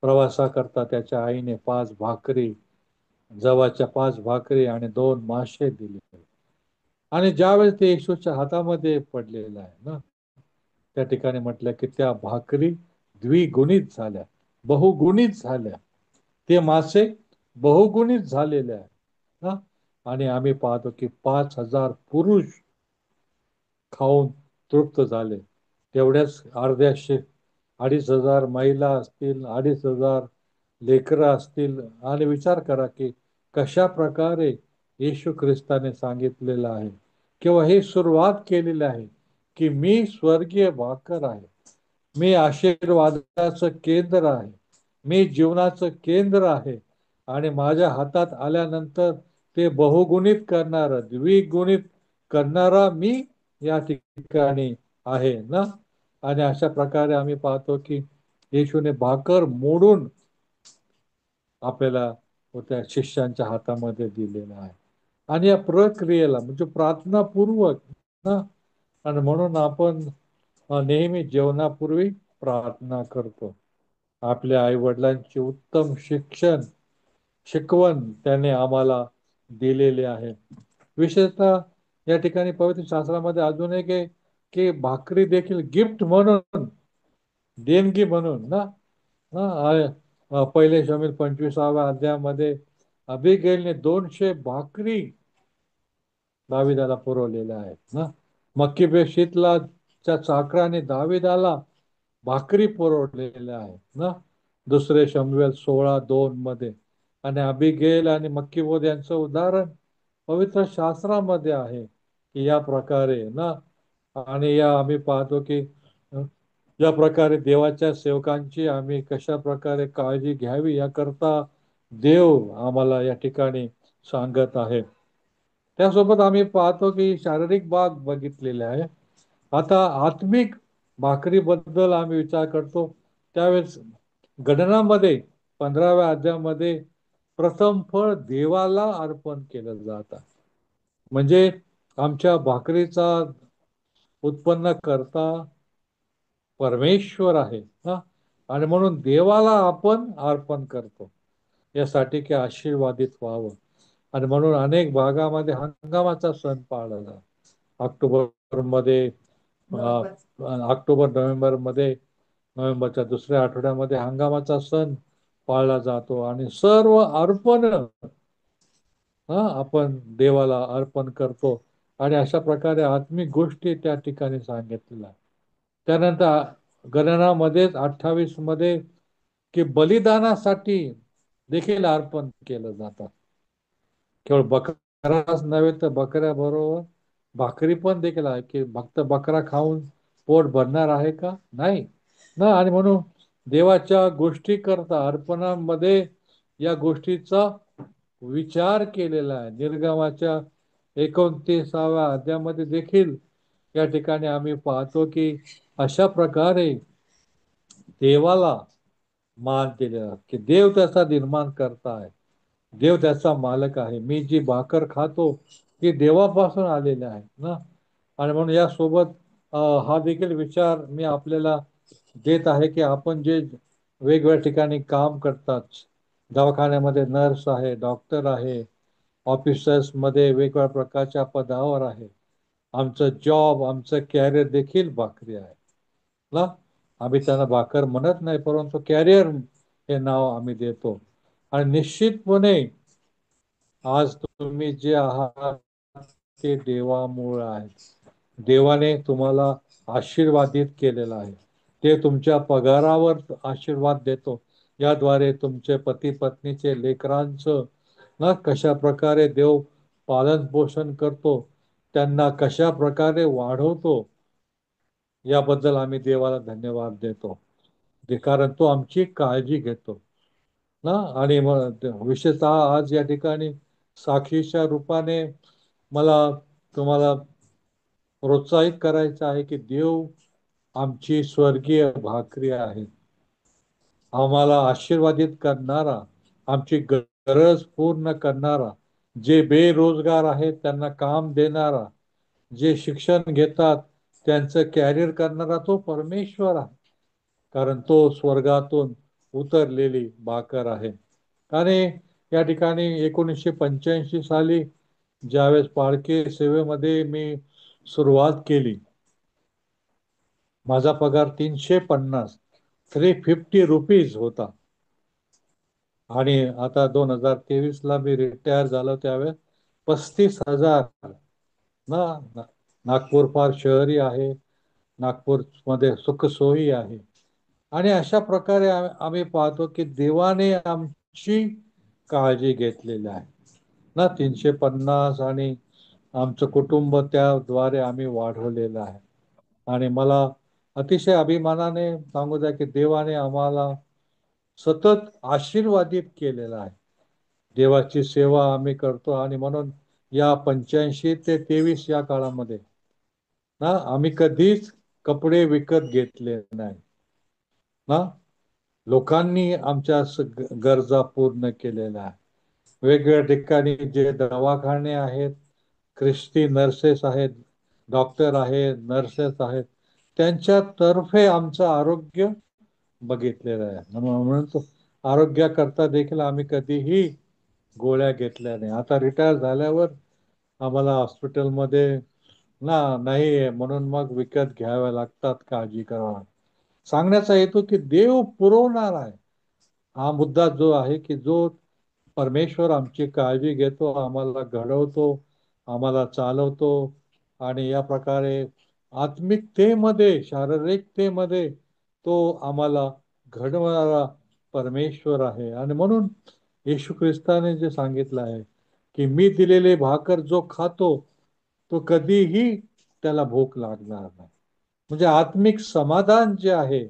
प्रवासाकरता त्याच्या आईने 5 भाकरी, जवाच्या 5 भाकरी आणि 2 मासे दिले. आणि ज्यावेळेस ते येशूच्या हातामध्ये पडलेलं आहे ना, त्या ठिकाणी म्हटलं की त्या भाकरी द्विगुणित झाल्या, बहुगुणित झाल्या, ते मासे बहुगुणित झालेले आहे ना. आणि आम्ही पाहतो की 5,000 पुरुष खाऊन तृप्त झाले. तेवढ्याच अर्ध्याशे 2,500 महिला असतील, 2,500 लेकरं असतील. आणि विचार करा की कशा प्रकारे येशू ख्रिस्ताने सांगितलेलं आहे किंवा हे सुरुवात केलेली आहे की मी स्वर्गीय भाकर आहे, मी आशीर्वादाचं केंद्र आहे, मी जीवनाचं केंद्र आहे. आणि माझ्या हातात आल्यानंतर ते बहुगुणित करणारा, द्विगुणित करणारा मी या ठिकाणी आहे ना. आणि अशा प्रकारे आम्ही पाहतो की येशूने भाकर मोडून आपल्याला त्या शिष्यांच्या हातामध्ये दिलेला आहे. आणि या प्रक्रियेला म्हणजे प्रार्थनापूर्वक ना. आणि म्हणून आपण नेहमी जेवणापूर्वी प्रार्थना करतो. आपल्या आई वडिलांचे उत्तम शिकवण त्याने आम्हाला दिलेले आहे. विशेषतः या ठिकाणी पवित्र शास्त्रामध्ये अजून एक आहे की भाकरी देखील गिफ्ट म्हणून, देणगी म्हणून ना. पहिले शमीर 25व्या अध्यायामध्ये अबिगैलने 200 भाकरी दाविदाला पुरवलेल्या आहेत ना. मक्कीबेशीतलाच्या चाकराने दाविदाला भाकरी पुरवलेल्या आहेत ना, 2 शमूएल 16:2 मध्ये. आणि अबिगेल आणि मक्कीबोध यांचं उदाहरण पवित्र शास्त्रामध्ये आहे की या प्रकारे ना. आणि या आम्ही पाहतो की या प्रकारे देवाच्या सेवकांची आम्ही कशा प्रकारे काळजी घ्यावी याकरता देव आम्हाला या ठिकाणी सांगत आहे. त्यासोबत आम्ही पाहतो की शारीरिक भाग बघितलेले आहे. आता आत्मिक भाकरीबद्दल आम्ही विचार करतो त्यावेळेस गणनामध्ये 15व्या अध्यायामध्ये प्रथम फळ देवाला अर्पण केलं जातं. म्हणजे आमच्या भाकरीचा उत्पन्न करता परमेश्वर आहे ना, आणि म्हणून देवाला आपण अर्पण करतो यासाठी की आशीर्वादित व्हावं. आणि म्हणून अनेक भागामध्ये हंगामाचा सण पाळला जातो. ऑक्टोबर नोव्हेंबर मध्ये, नोव्हेंबरच्या दुसऱ्या आठवड्यामध्ये हंगामाचा सण पाळला जातो आणि सर्व अर्पण आपण देवाला अर्पण करतो. आणि अशा प्रकारे आत्मिक गोष्टी त्या ठिकाणी सांगितलेल्या. त्यानंतर गणनामध्येच 28 मध्ये की बलिदानासाठी देखील अर्पण केलं जातात. केवळ बकराच नव्हे तर बकऱ्या बरोबर भाकरी पण देखील आहे, की फक्त बकरा खाऊन पोट भरणार आहे का? नाही ना. आणि म्हणून देवाच्या गोष्टी करता अर्पणामध्ये या गोष्टीचा विचार केलेला आहे. निर्गमाच्या 29व्या अध्यायामध्ये देखील या ठिकाणी आम्ही पाहतो की अशा प्रकारे देवाला मान दिलेला, की देव त्याचा निर्माण करता आहे, देव त्याचा मालक आहे. मी जी भाकर खातो ती देवापासून आलेली आहे ना. आणि म्हणून यासोबत हा देखील विचार मी आपल्याला देत आहे की आपण जे वेगवेगळ्या ठिकाणी काम करतात, दवाखान्यामध्ये नर्स आहे, डॉक्टर आहे, ऑफिसर्स मध्ये वेगवेगळ्या प्रकारच्या पदावर आहे, आमचं जॉब, आमचं कॅरियर देखील भाकरी आहे ना. आम्ही त्यांना भाकर म्हणत नाही, परंतु कॅरियर हे नाव आम्ही देतो. आणि निश्चितपणे आज तुम्ही जे आहात ते देवामुळे आहे. देवाने तुम्हाला आशीर्वादित केलेला आहे. ते तुमच्या पगारावर आशीर्वाद देतो. याद्वारे तुमचे पती पत्नीचे लेकरांचं ना कशा प्रकारे देव पालन पोषण करतो, त्यांना कशा प्रकारे वाढवतो, याबद्दल आम्ही देवाला धन्यवाद देतो. कारण तो आमची काळजी घेतो ना. आणि विशेषतः आज या ठिकाणी साक्षीच्या रूपाने मला तुम्हाला प्रोत्साहित करायचं आहे की देव आमची स्वर्गीय भाकरी आहे, आम्हाला आशीर्वादित करणारा, आमची गरज पूर्ण करणारा, जे बेरोजगार आहेत त्यांना काम देणारा, जे शिक्षण घेतात त्यांचं कॅरियर करणारा तो परमेश्वर आहे. कारण तो स्वर्गातून उतरलेली भाकर आहे. आणि या ठिकाणी 1985 साली ज्यावेळेस पालखी सेवेमध्ये मी सुरुवात केली, माझा पगार 350 ₹350 होता. आणि आता 2023 ला मी रिटायर झालो त्यावेळेस 35,000 ना. नागपूर फार शहरी आहे, नागपूर मध्ये सुखसोयी आहे. आणि अशा प्रकारे आम्ही पाहतो की देवाने आमची काळजी घेतलेली आहे ना. 350 आणि आमचं कुटुंब त्याद्वारे आम्ही वाढवलेलं आहे. आणि मला अतिशय अभिमानाने सांगू द्या की देवाने आम्हाला सतत आशीर्वादित केलेला आहे. देवाची सेवा आम्ही करतो. आणि म्हणून या 85 ते 23 या काळामध्ये ना आम्ही कधीच कपडे विकत घेतले नाही ना. लोकांनी आमच्या गरजा पूर्ण केलेल्या आहे. वेगवेगळ्या ठिकाणी जे दवाखाने आहेत, ख्रिस्ती नर्सेस आहेत, डॉक्टर आहेत, नर्सेस आहेत, त्यांच्यातर्फे आमचं आरोग्य बघितलेलं आहे. म्हणून आरोग्याकरता देखील आम्ही कधीही गोळ्या घेतल्या नाही. आता रिटायर झाल्यावर आम्हाला हॉस्पिटलमध्ये नाही म्हणून मग विकत घ्याव्या लागतात, काळजी करावा. सांगण्याचा हेतू की देव पुरवणार आहे. हा मुद्दा जो आहे की जो परमेश्वर आमची काळजी घेतो, आम्हाला घडवतो, आम्हाला चालवतो. आणि या प्रकारे आत्मिकतेमध्ये, शारीरिकतेमध्ये तो आम्हाला घडवणारा परमेश्वर आहे. आणि म्हणून येशू ख्रिस्ताने जे सांगितलं आहे की मी दिलेले भाकर जो खातो तो कधीही त्याला भूक लागणार नाही. म्हणजे आत्मिक समाधान जे आहे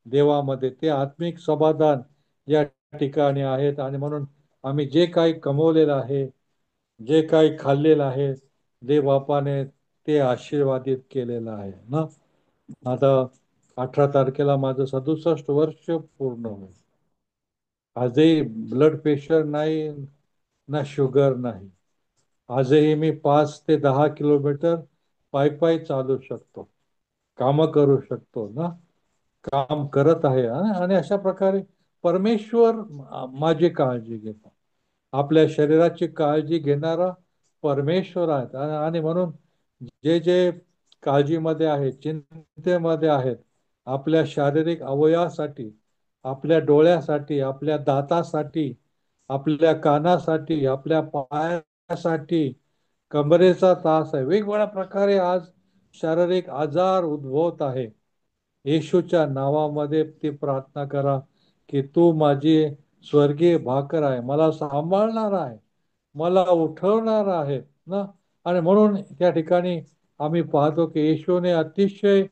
देवामध्ये, ते आत्मिक समाधान या ठिकाणी आहेत. आणि म्हणून आम्ही जे काही कमवलेलं आहे जे काही खाल्लेलं आहे देवबापाने ते आशीर्वादित केलेलं आहे ना. आता 18 तारखेला माझं 67 वर्ष पूर्ण होईल. आजही ब्लड प्रेशर नाही, ना शुगर नाही. आजही मी 5 ते 10 किलोमीटर पायी पायी चालू शकतो, काम करू शकतो ना. काम करत आहे आणि अशा प्रकारे परमेश्वर माझी काळजी घेतो. आपल्या शरीराची काळजी घेणारा परमेश्वर आहे. आणि म्हणून जे जे काळजीमध्ये आहेत, चिंतेमध्ये आहेत, आपल्या शारीरिक अवयवासाठी, आपल्या डोळ्यासाठी, आपल्या दातासाठी, आपल्या कानासाठी, आपल्या पायासाठी, कमरेचा त्रास आहे, वेगवेगळ्या प्रकारे आज शारीरिक आजार उद्भवत आहे. येशूच्या नावामध्ये ती प्रार्थना करा की तू माझी स्वर्गीय भाकर आहे, मला सांभाळणार आहे, मला उठवणार आहे ना. आणि म्हणून त्या ठिकाणी आम्ही पाहतो की येशूने अतिशय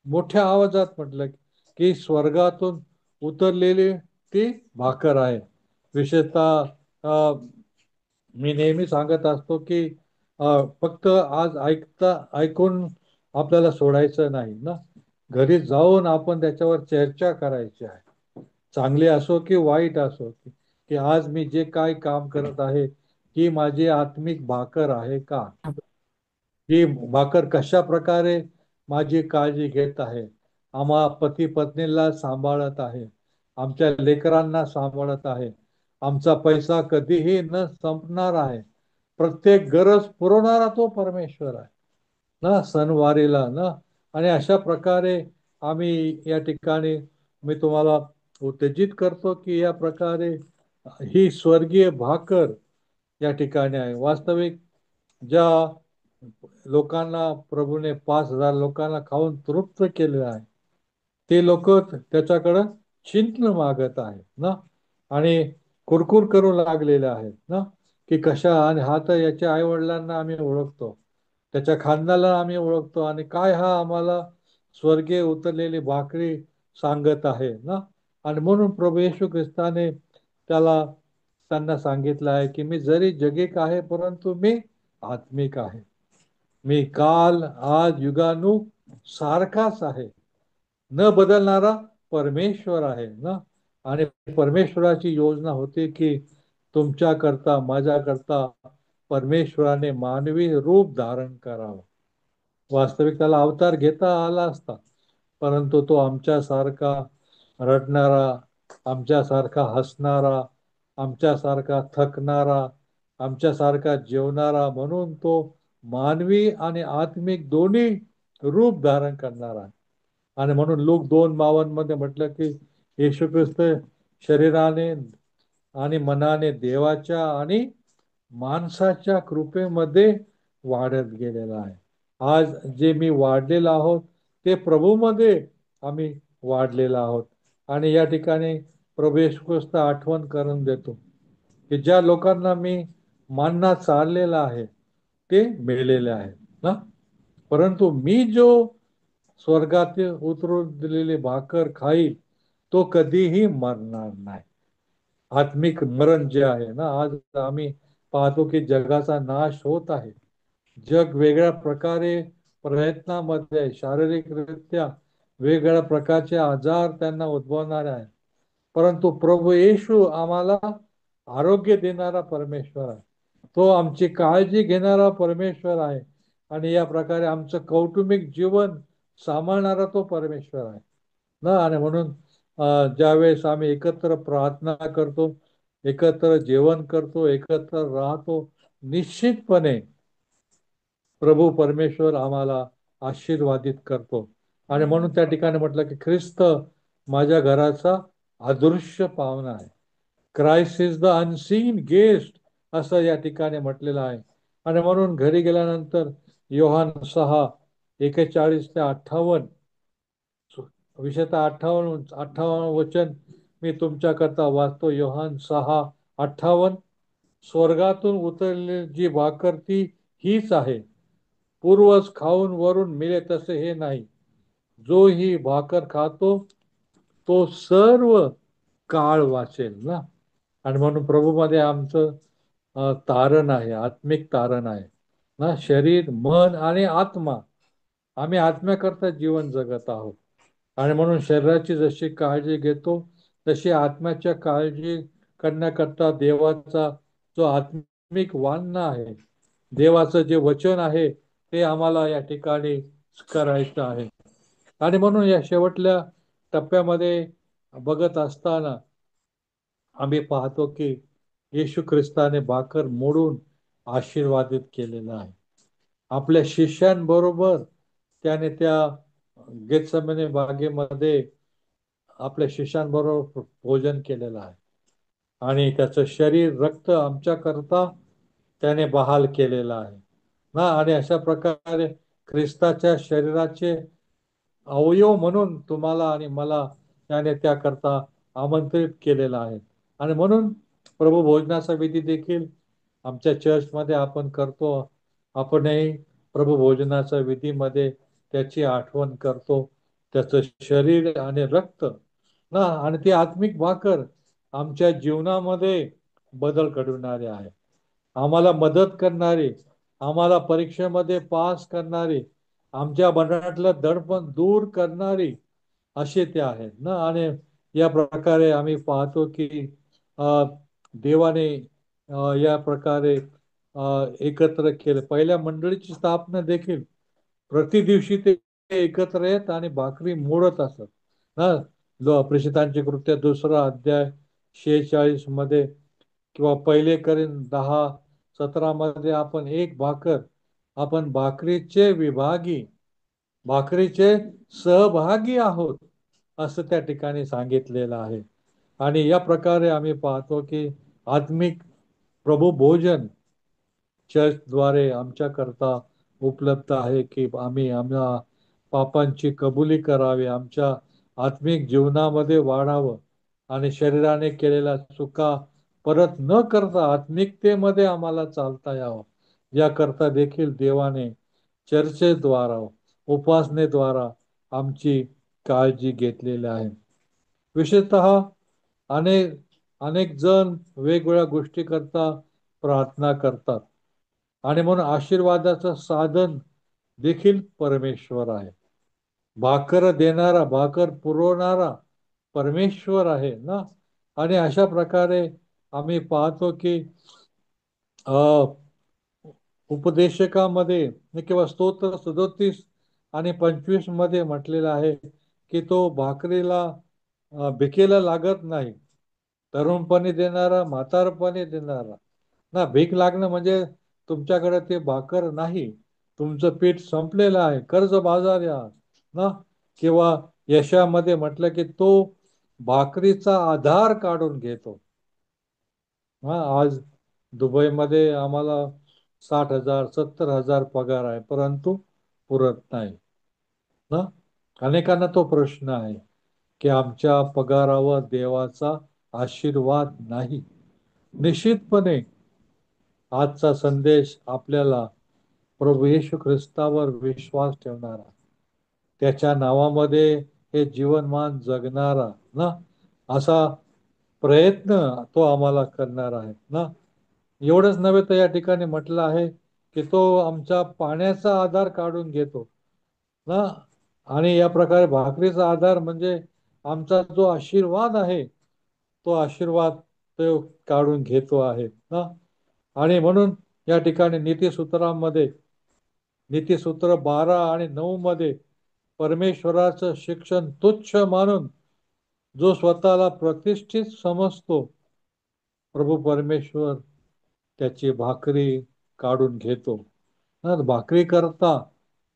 मोठ्या आवाजात म्हटलं की स्वर्गातून उतरलेली ती भाकर आहे. विशेषतः मी नेहमी सांगत असतो की फक्त आज ऐकून आपल्याला सोडायचं नाही ना. घरी जाऊन आपण त्याच्यावर चर्चा करायची आहे. चांगले असो की वाईट असो, की आज मी जे काय काम करत आहे ही माझी आत्मिक भाकर आहे का? ही भाकर कशा प्रकारे माझी काळजी घेत आहे, आम्हा पती पत्नीला सांभाळत आहे, आमच्या लेकरांना सांभाळत आहे, आमचा पैसा कधीही न संपणार आहे, प्रत्येक गरज पुरवणारा तो परमेश्वर आहे ना, सणवारीला ना. आणि अशा प्रकारे आम्ही या ठिकाणी मी तुम्हाला उत्तेजित करतो की या प्रकारे ही स्वर्गीय भाकर या ठिकाणी आहे. वास्तविक ज्या लोकांना प्रभूने 5,000 लोकांना खाऊन तृप्त केले आहे, ते लोक त्याच्याकडं चिंतन मागत आहेत ना. आणि कुरकुर करू लागलेले आहेत ना की कशा. आणि हा तर याच्या आई वडिलांना आम्ही ओळखतो, त्याच्या खानदानाला आम्ही ओळखतो, आणि काय हा आम्हाला स्वर्गीय उतरलेली भाकरी सांगत आहे ना. आणि म्हणून प्रभू येशू ख्रिस्ताने त्यांना सांगितलं आहे की मी जरी जगिक आहे परंतु मी आत्मिक आहे. मी काल आज युगानु सारखाच आहे, न बदलणारा परमेश्वर आहे ना. आणि परमेश्वराची योजना होती की तुमच्या करता माझ्या करता परमेश्वराने मानवी रूप धारण करावं. वास्तविक त्याला अवतार घेता आला असता, परंतु तो आमच्यासारखा रडणारा, आमच्यासारखा हसणारा, आमच्यासारखा थकणारा, आमच्यासारखा जेवणारा, म्हणून तो मानवी आणि आत्मिक दोन्ही रूप धारण करणारा. आणि म्हणून लूक 2:52 मध्ये म्हटलं की येशू ख्रिस्त शरीराने आणि मनाने देवाच्या आणि माणसाच्या कृपेमध्ये वाढत गेलेला आहे. आज जे मी वाढलेलो आहोत ते प्रभूमध्ये आम्ही वाढलेलो आहोत. आणि या ठिकाणी प्रभू येशू ख्रिस्त आठवण करून देतो की ज्या लोकांना मी मानना चाललेला आहे ते मेलेले आहेत ना, परंतु मी जो स्वर्गात उतरून दिलेली भाकर खाईल तो कधीही मरणार नाही. आत्मिक मरण जे आहे ना, आज आम्ही पाहतो की जगाचा नाश होत आहे. जग वेगळ्या प्रकारे प्रयत्नामध्ये शारीरिकरित्या वेगवेगळ्या प्रकारचे आजार त्यांना उद्भवणारे आहेत. परंतु प्रभू येशू आम्हाला आरोग्य देणारा परमेश्वर आहे, तो आमची काळजी घेणारा परमेश्वर आहे. आणि या प्रकारे आमचं कौटुंबिक जीवन सांभाळणारा तो परमेश्वर आहे ना. आणि म्हणून ज्यावेळेस आम्ही एकत्र प्रार्थना करतो, एकत्र जेवण करतो, एकत्र राहतो, निश्चितपणे प्रभू परमेश्वर आम्हाला आशीर्वादित करतो. आणि म्हणून त्या ठिकाणी म्हटलं की ख्रिस्त माझ्या घराचा अदृश्य पाहुणा आहे. Christ is the unseen guest असं या ठिकाणी म्हटलेलं आहे. आणि म्हणून घरी गेल्यानंतर योहान 6:41 ते 58, विशेषतः 58 वचन मी तुमच्याकरता वाचतो. योहान 6:58, स्वर्गातून उतरलेली जी भाकर ती हीच आहे, पूर्वज खाऊन वरून मिळे तसे हे नाही, जो ही भाकर खातो तो सर्व काळ वाचेल ना. आणि म्हणून प्रभूमध्ये आमचं तारण आहे, आत्मिक तारण आहे ना. शरीर, मन आणि आत्मा, आम्ही आत्म्याकरता जीवन जगत आहोत. आणि म्हणून शरीराची जशी काळजी घेतो तशी आत्म्याच्या काळजी करण्याकरता देवाचा जो आत्मिक वान्न आहे, देवाचं जे वचन आहे, ते आम्हाला या ठिकाणी करायचं आहे. आणि म्हणून या शेवटल्या टप्प्यामध्ये बघत असताना आम्ही पाहतो की येशू ख्रिस्ताने भाकर मोडून आशीर्वादित केलेला आहे. आपल्या शिष्यांबरोबर त्याने त्या गेतसेमने बागेमध्ये आपल्या शिष्यांबरोबर भोजन केलेलं आहे. आणि त्याचं शरीर, रक्त आमच्या करता त्याने बहाल केलेलं आहे ना. आणि अशा प्रकारे ख्रिस्ताच्या शरीराचे अवयव म्हणून तुम्हाला आणि मला त्याने त्याकरता आमंत्रित केलेलं आहे. आणि म्हणून प्रभू भोजनाचा विधी देखील आमच्या चर्चमध्ये आपण करतो. आपणही प्रभू भोजनाच्या विधीमध्ये त्याची आठवण करतो. त्याचं शरीर आणि रक्त ना, आणि ती आत्मिक भाकर आमच्या जीवनामध्ये बदल घडवणारे आहे, आम्हाला मदत करणारी, आम्हाला परीक्षेमध्ये पास करणारी, आमच्या मनातलं दडपण दूर करणारी असे ते आहेत ना. आणि या प्रकारे आम्ही पाहतो की अ, देवाने या प्रकारे एकत्र केले. पहिल्या मंडळीची स्थापना देखील प्रति दिवशी ते एकत्र येत आणि भाकरी मोडत असत ना. प्रेषितांचे कृत्य 2 अध्याय 46 मध्ये, किंवा पहिले करीन 10:17 मध्ये, आपण एक भाकर, आपण भाकरीचे सहभागी आहोत असं त्या ठिकाणी सांगितलेलं आहे. आणि या प्रकारे आम्ही पाहतो की आत्मिक प्रभू भोजन चर्चद्वारे आमच्याकरता उपलब्ध आहे की आम्ही आम्हाला पापांची कबुली करावी, आमच्या आत्मिक जीवनामध्ये वाढावं आणि शरीराने केलेल्या चुका परत न करता आत्मिकतेमध्ये आम्हाला चालता यावं, याकरता देखील देवाने चर्चेद्वारा, उपासनेद्वारा आमची काळजी घेतलेली आहे. विशेषतः अनेक अनेक जण वेगवेगळ्या गोष्टी करता प्रार्थना करतात. आणि म्हणून आशीर्वादाचं साधन देखील परमेश्वर आहे. भाकर देणारा, भाकर पुरवणारा परमेश्वर आहे ना. आणि अशा प्रकारे आम्ही पाहतो की उपदेशकामध्ये किंवा स्तोत्र 37 आणि 25 मध्ये म्हटलेलं आहे की तो भाकरीला भिकेला लागत नाही, तरुणपणी देणारा, म्हातारपणी देणारा ना. भीक लागणं म्हणजे तुमच्याकडे ते भाकर नाही, तुमचं पीठ संपलेलं आहे, कर्ज बाजारी आहात ना. किंवा यशामध्ये म्हटलं की तो भाकरीचा आधार काढून घेतो. हा, आज दुबईमध्ये आम्हाला 60,000 70,000 पगार आहे, परंतु पुरत नाही ना. अनेकांना तो प्रश्न आहे की आमच्या पगारावर देवाचा आशीर्वाद नाही. निश्चितपणे आजचा संदेश आपल्याला प्रभू येशू ख्रिस्तावर विश्वास ठेवणारा, त्याच्या नावामध्ये हे जीवनमान जगणारा ना, असा प्रयत्न तो आम्हाला करणार आहे ना. एवढंच नव्हे तर या ठिकाणी म्हटलं आहे की तो आमच्या पाण्याचा आधार काढून घेतो ना. आणि या प्रकारे भाकरीचा आधार म्हणजे आमचा जो आशीर्वाद आहे, तो आशीर्वाद तो काढून घेतो आहे ना. आणि म्हणून या ठिकाणी नीतीसूत्र 12 आणि 9 मध्ये परमेश्वराचं शिक्षण तुच्छ मानून जो स्वतःला प्रतिष्ठित समजतो, प्रभू परमेश्वर त्याची भाकरी काढून घेतो ना. भाकरी करता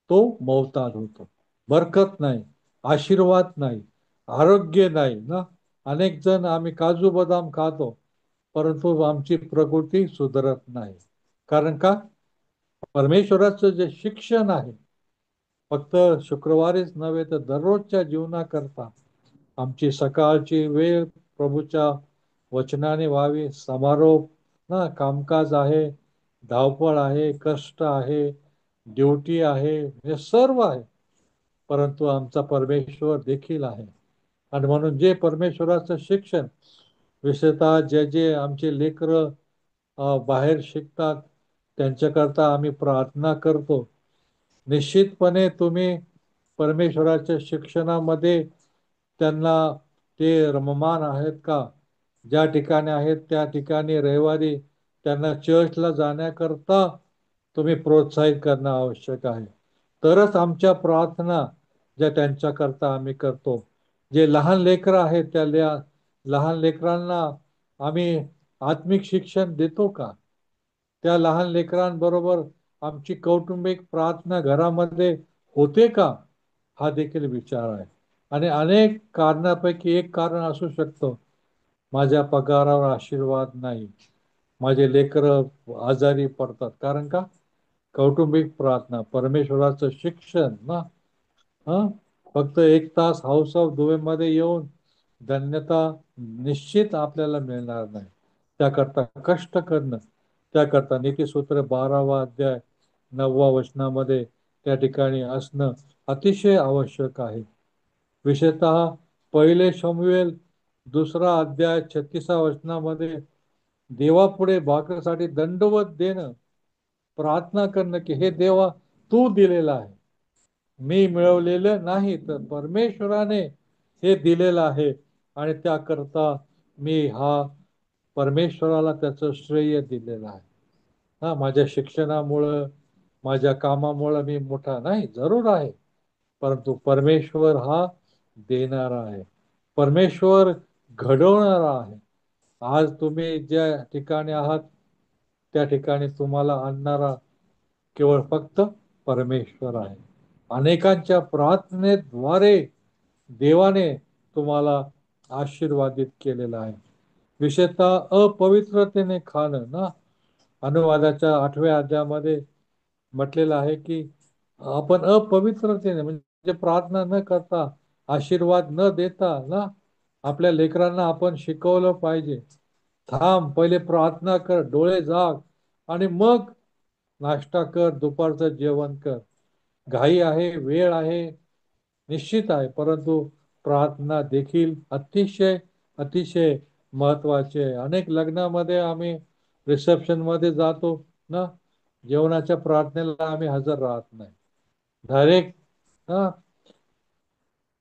तो मौताद होतो. बरकत नाही, आशीर्वाद नाही, आरोग्य नाही ना. अनेक जण आम्ही काजू बदाम खातो, परंतु आमची प्रकृती सुधारत नाही. कारण का? परमेश्वराचं जे शिक्षण आहे, फक्त शुक्रवारीच नव्हे तर दररोजच्या जीवनाकरता आमची सकाळची वेळ प्रभूच्या वचनाने व्हावी. समारोप ना, कामकाज आहे, धावपळ आहे, कष्ट आहे, ड्युटी आहे, हे सर्व आहे, परंतु आमचा परमेश्वर देखील आहे. आणि म्हणून जे परमेश्वराचं शिक्षण, विशेषतः जे जे आमचे लेकरं बाहेर शिकतात त्यांच्याकरता आम्ही प्रार्थना करतो. निश्चितपणे तुम्ही परमेश्वराच्या शिक्षणामध्ये त्यांना ते रममान आहेत का? ज्या ठिकाणी आहेत त्या ठिकाणी रविवारी त्यांना चर्चला जाण्याकरता तुम्ही प्रोत्साहित करणं आवश्यक आहे. तरच आमच्या प्रार्थना ज्या त्यांच्याकरता आम्ही करतो. जे लहान लेकरं आहेत त्या लहान लेकरांना आम्ही आत्मिक शिक्षण देतो का? त्या लहान लेकरांबरोबर आमची कौटुंबिक प्रार्थना घरामध्ये होते का? हा देखील विचार आहे. आणि अनेक कारणापैकी एक कारण असू शकतो, माझ्या पगारावर आशीर्वाद नाही, माझे लेकरं आजारी पडतात. कारण का? कौटुंबिक प्रार्थना, परमेश्वराचं शिक्षण ना. हा, फक्त एक तास हाऊस ऑफ दुबईमध्ये येऊन धन्यता निश्चित आपल्याला मिळणार नाही. त्याकरता कष्ट करणं, त्याकरता नीतिसूत्र 12वा अध्याय 9व्या वचनामध्ये त्या ठिकाणी असणं अतिशय आवश्यक आहे. विशेषतः पहिले शमूएल 2 अध्याय 36 वचनामध्ये देवापुढे भाकरीसाठी दंडवत देणं, प्रार्थना करणं की हे देवा तू दिलेला आहे, मी मिळवलेलं नाही, तर परमेश्वराने हे दिलेलं आहे आणि त्याकरता मी हा परमेश्वराला त्याचं श्रेय दिलेलं आहे. हा, माझ्या शिक्षणामुळं माझ्या कामामुळं मी मोठा नाही, जरूर आहे, परंतु परमेश्वर हा देणारा आहे, परमेश्वर घडवणारा आहे. आज तुम्ही ज्या ठिकाणी आहात त्या ठिकाणी तुम्हाला आणणारा केवळ फक्त परमेश्वर आहे. अनेकांच्या प्रार्थनेद्वारे देवाने तुम्हाला आशीर्वादित केलेला आहे. विशेषतः अपवित्रतेने खाणं ना, अनुवादाच्या 8व्या अध्यायामध्ये म्हटलेलं आहे की आपण अपवित्रतेने म्हणजे प्रार्थना न करता, आशीर्वाद न देता ना, आपल्या लेकरांना आपण शिकवलं पाहिजे. थांब, पहिले प्रार्थना कर, डोळे जाग आणि मग नाश्ता कर, दुपारचं जेवण कर. घाई आहे, वेळ आहे, निश्चित आहे, परंतु प्रार्थना देखील अतिशय अतिशय महत्वाची आहे. अनेक लग्नामध्ये आम्ही रिसेप्शन मध्ये जातो ना, जेवणाच्या प्रार्थनेला आम्ही हजर राहत नाही. डायरेक्ट हा,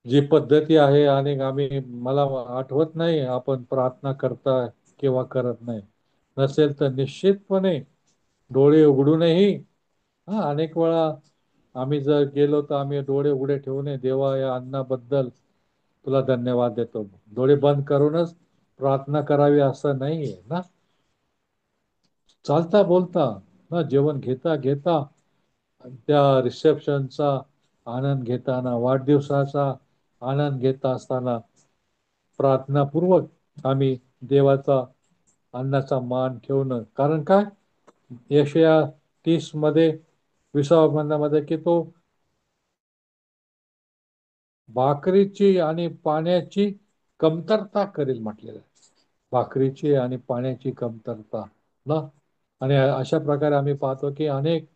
जी पद्धती आहे आणि आम्ही, मला आठवत नाही आपण प्रार्थना करता किंवा करत नाही. नसेल तर निश्चितपणे डोळे उघडूनही, हा, अनेक वेळा आम्ही जर गेलो तर आम्ही डोळे उघडे ठेवून देवा या अन्नाबद्दल तुला धन्यवाद देतो, डोळे बंद करूनच प्रार्थना करावी असं नाहीये ना. चालता बोलता ना, जेवण घेता घेता, त्या रिसेप्शनचा आनंद घेताना, वाढदिवसाचा आनंद घेत असताना प्रार्थनापूर्वक आम्ही देवाचा अन्नाचा मान ठेवणं. कारण काय? यशया 30 मध्ये 20व्या बंधामध्ये की तो भाकरीची आणि पाण्याची कमतरता करेल म्हटलेलं आहे. भाकरीची आणि पाण्याची कमतरता ना. आणि अशा प्रकारे आम्ही पाहतो की अनेक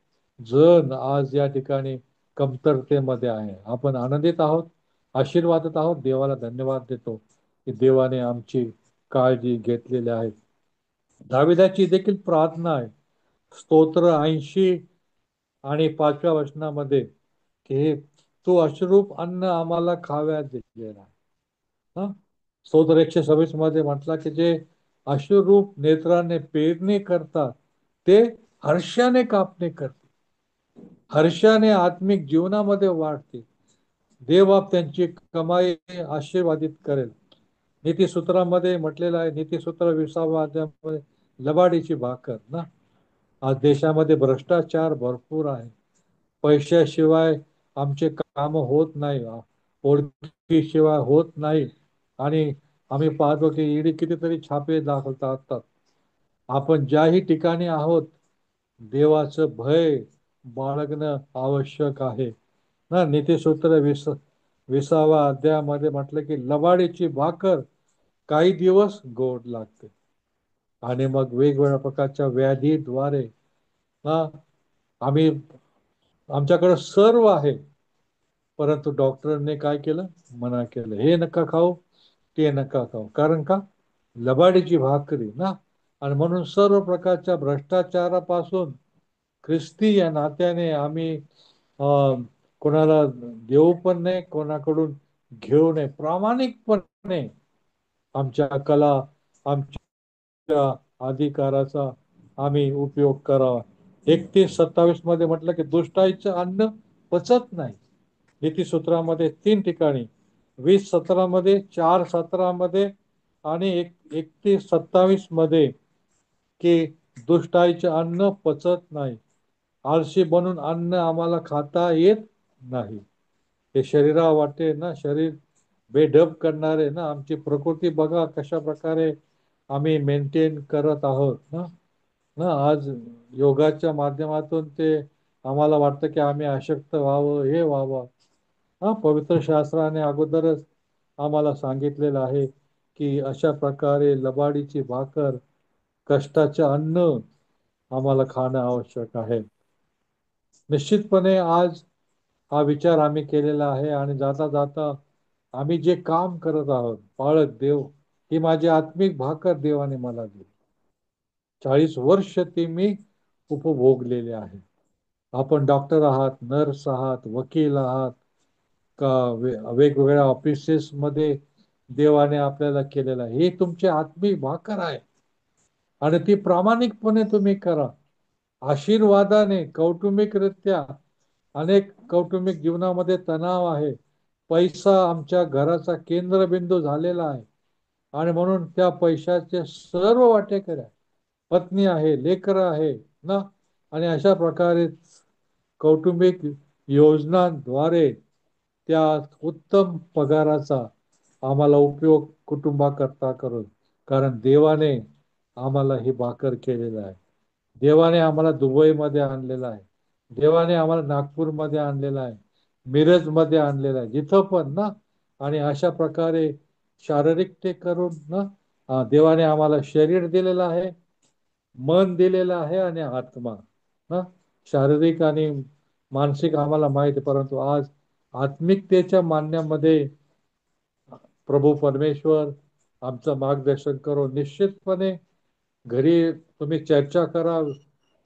जण आज या ठिकाणी कमतरतेमध्ये आहे. आपण आनंदित आहोत, आशीर्वादित आहोत, देवाला धन्यवाद देतो की देवाने आमची काळजी घेतलेली आहे. दाविदाची देखील प्रार्थना आहे, स्तोत्र 80 आणि 5व्या वचनामध्ये की तू अश्रूप अन्न आम्हाला खाव्यास दिलेला आहे. हा, स्तोत्र 126 मध्ये म्हटला की जे अश्रुरूप नेत्राने पेरणी करतात ते हर्षाने कापणे करते, हर्षाने आत्मिक जीवनामध्ये वाढते. देव आप त्यांची कमाई आशीर्वादित करेल. नीतिसूत्रामध्ये म्हटलेलं आहे, नीतिसूत्र 20व्या अध्यायामध्ये लबाडीची भाकर ना. आज देशामध्ये भ्रष्टाचार भरपूर आहे, पैशाशिवाय आमचे काम होत नाही, ओळखीशिवाय होत नाही. आणि आम्ही पाहतो की ईडी कितीतरी छापे दाखवतात. आपण ज्याही ठिकाणी आहोत देवाचं भय बाळगणं आवश्यक आहे ना. नीतिसूत्र 20व्या अध्यायामध्ये म्हटलं की लबाडीची भाकर काही दिवस गोड लागते आणि मग वेगवेगळ्या प्रकारच्या व्याधीद्वारे ना आम्ही, आमच्याकडे सर्व आहे, परंतु डॉक्टरने काय केलं? मना केलं, हे नका खाऊ, ते नका खाऊ. कारण का? लबाडीची भाकरी ना. आणि म्हणून सर्व प्रकारच्या भ्रष्टाचारापासून ख्रिस्ती या नात्याने आम्ही कोणाला देऊ पण नाही, कोणाकडून घेऊ नये. प्रामाणिकपणे आमच्या कला, आमच्या अधिकाराचा आम्ही उपयोग करावा. 31:27 मध्ये म्हटलं की दुष्टाईचं अन्न पचत नाही. नीतीसूत्रामध्ये 3 ठिकाणी, 20:17 मध्ये, 4:17 मध्ये आणि 31:27 मध्ये, की दुष्टाईचे अन्न पचत नाही. आळशी बनून अन्न आम्हाला खाता येत नाही. हे शरीरा वाटे ना, शरीर बेढप करणारे ना. आमची प्रकृती बघा कशा प्रकारे आम्ही मेंटेन करत आहोत ना. ना आज योगाच्या माध्यमातून ते आम्हाला वाटतं की आम्ही अशक्त व्हावं, हे व्हावं. हा, पवित्र शास्त्राने अगोदरच आम्हाला सांगितलेलं आहे की अशा प्रकारे लबाडीची भाकर, कष्टाचे अन्न आम्हाला खाणं आवश्यक आहे. निश्चितपणे आज हा विचार आम्ही केलेला आहे आणि जाता जाता आम्ही जे काम करत आहोत, बाळक देव ही माझी आत्मिक भाकर देवाने मला दिली. 40 वर्ष ती मी उपभोगलेले आहे. आपण डॉक्टर आहात, नर्स आहात, वकील आहात, का वेगवेगळ्या ऑफिसेस मध्ये देवाने आपल्याला केलेलं आहे. ही तुमची आत्मिक भाकर आहे आणि ती प्रामाणिकपणे तुम्ही करा. आशीर्वादाने कौटुंबिकरित्या अनेक कौटुंबिक जीवनामध्ये तणाव आहे. पैसा आमच्या घराचा केंद्रबिंदू झालेला आहे आणि म्हणून त्या पैशाचे सर्व वाटेकरी आहे. पत्नी आहे, लेकर आहे ना. आणि अशा प्रकारे कौटुंबिक योजनांद्वारे त्या उत्तम पगाराचा आम्हाला उपयोग कुटुंबाकरता करून, कारण देवाने आम्हाला ही भाकर केलेलं आहे. देवाने आम्हाला दुबईमध्ये आणलेलं आहे. देवाने आम्हाला नागपूरमध्ये आणलेलं आहे, मिरजमध्ये आणलेलं आहे, जिथं पण ना. आणि अशा प्रकारे शारीरिक ते करून ना, देवाने आम्हाला शरीर दिलेलं आहे, मन दिलेलं आहे आणि आत्मा ना. शारीरिक आणि मानसिक आम्हाला माहिती, परंतु आज आत्मिकतेच्या मान्यामध्ये प्रभू परमेश्वर आमचं मार्गदर्शन करून निश्चितपणे घरी तुम्ही चर्चा करा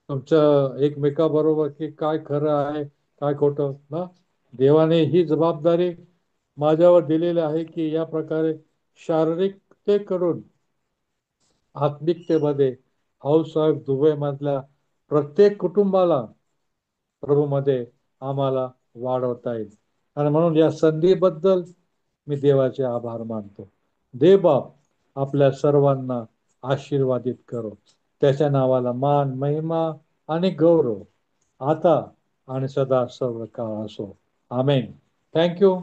तुमच्या एकमेकाबरोबर की काय खरं आहे, काय खोटं ना. देवाने ही जबाबदारी माझ्यावर दिलेली आहे की या प्रकारे शारीरिकतेकडून आत्मिकतेमध्ये हाऊस वाईफ दुबई मधल्या प्रत्येक कुटुंबाला प्रभूमध्ये आम्हाला वाढवता येईल. आणि म्हणून या संधीबद्दल मी देवाचे आभार मानतो. देव बाप आपल्या सर्वांना आशीर्वादित करो. त्याच्या नावाला मान, महिमा आणि गौरव आता आणि सदा सर्व काळ असो. आमेन. थँक्यू.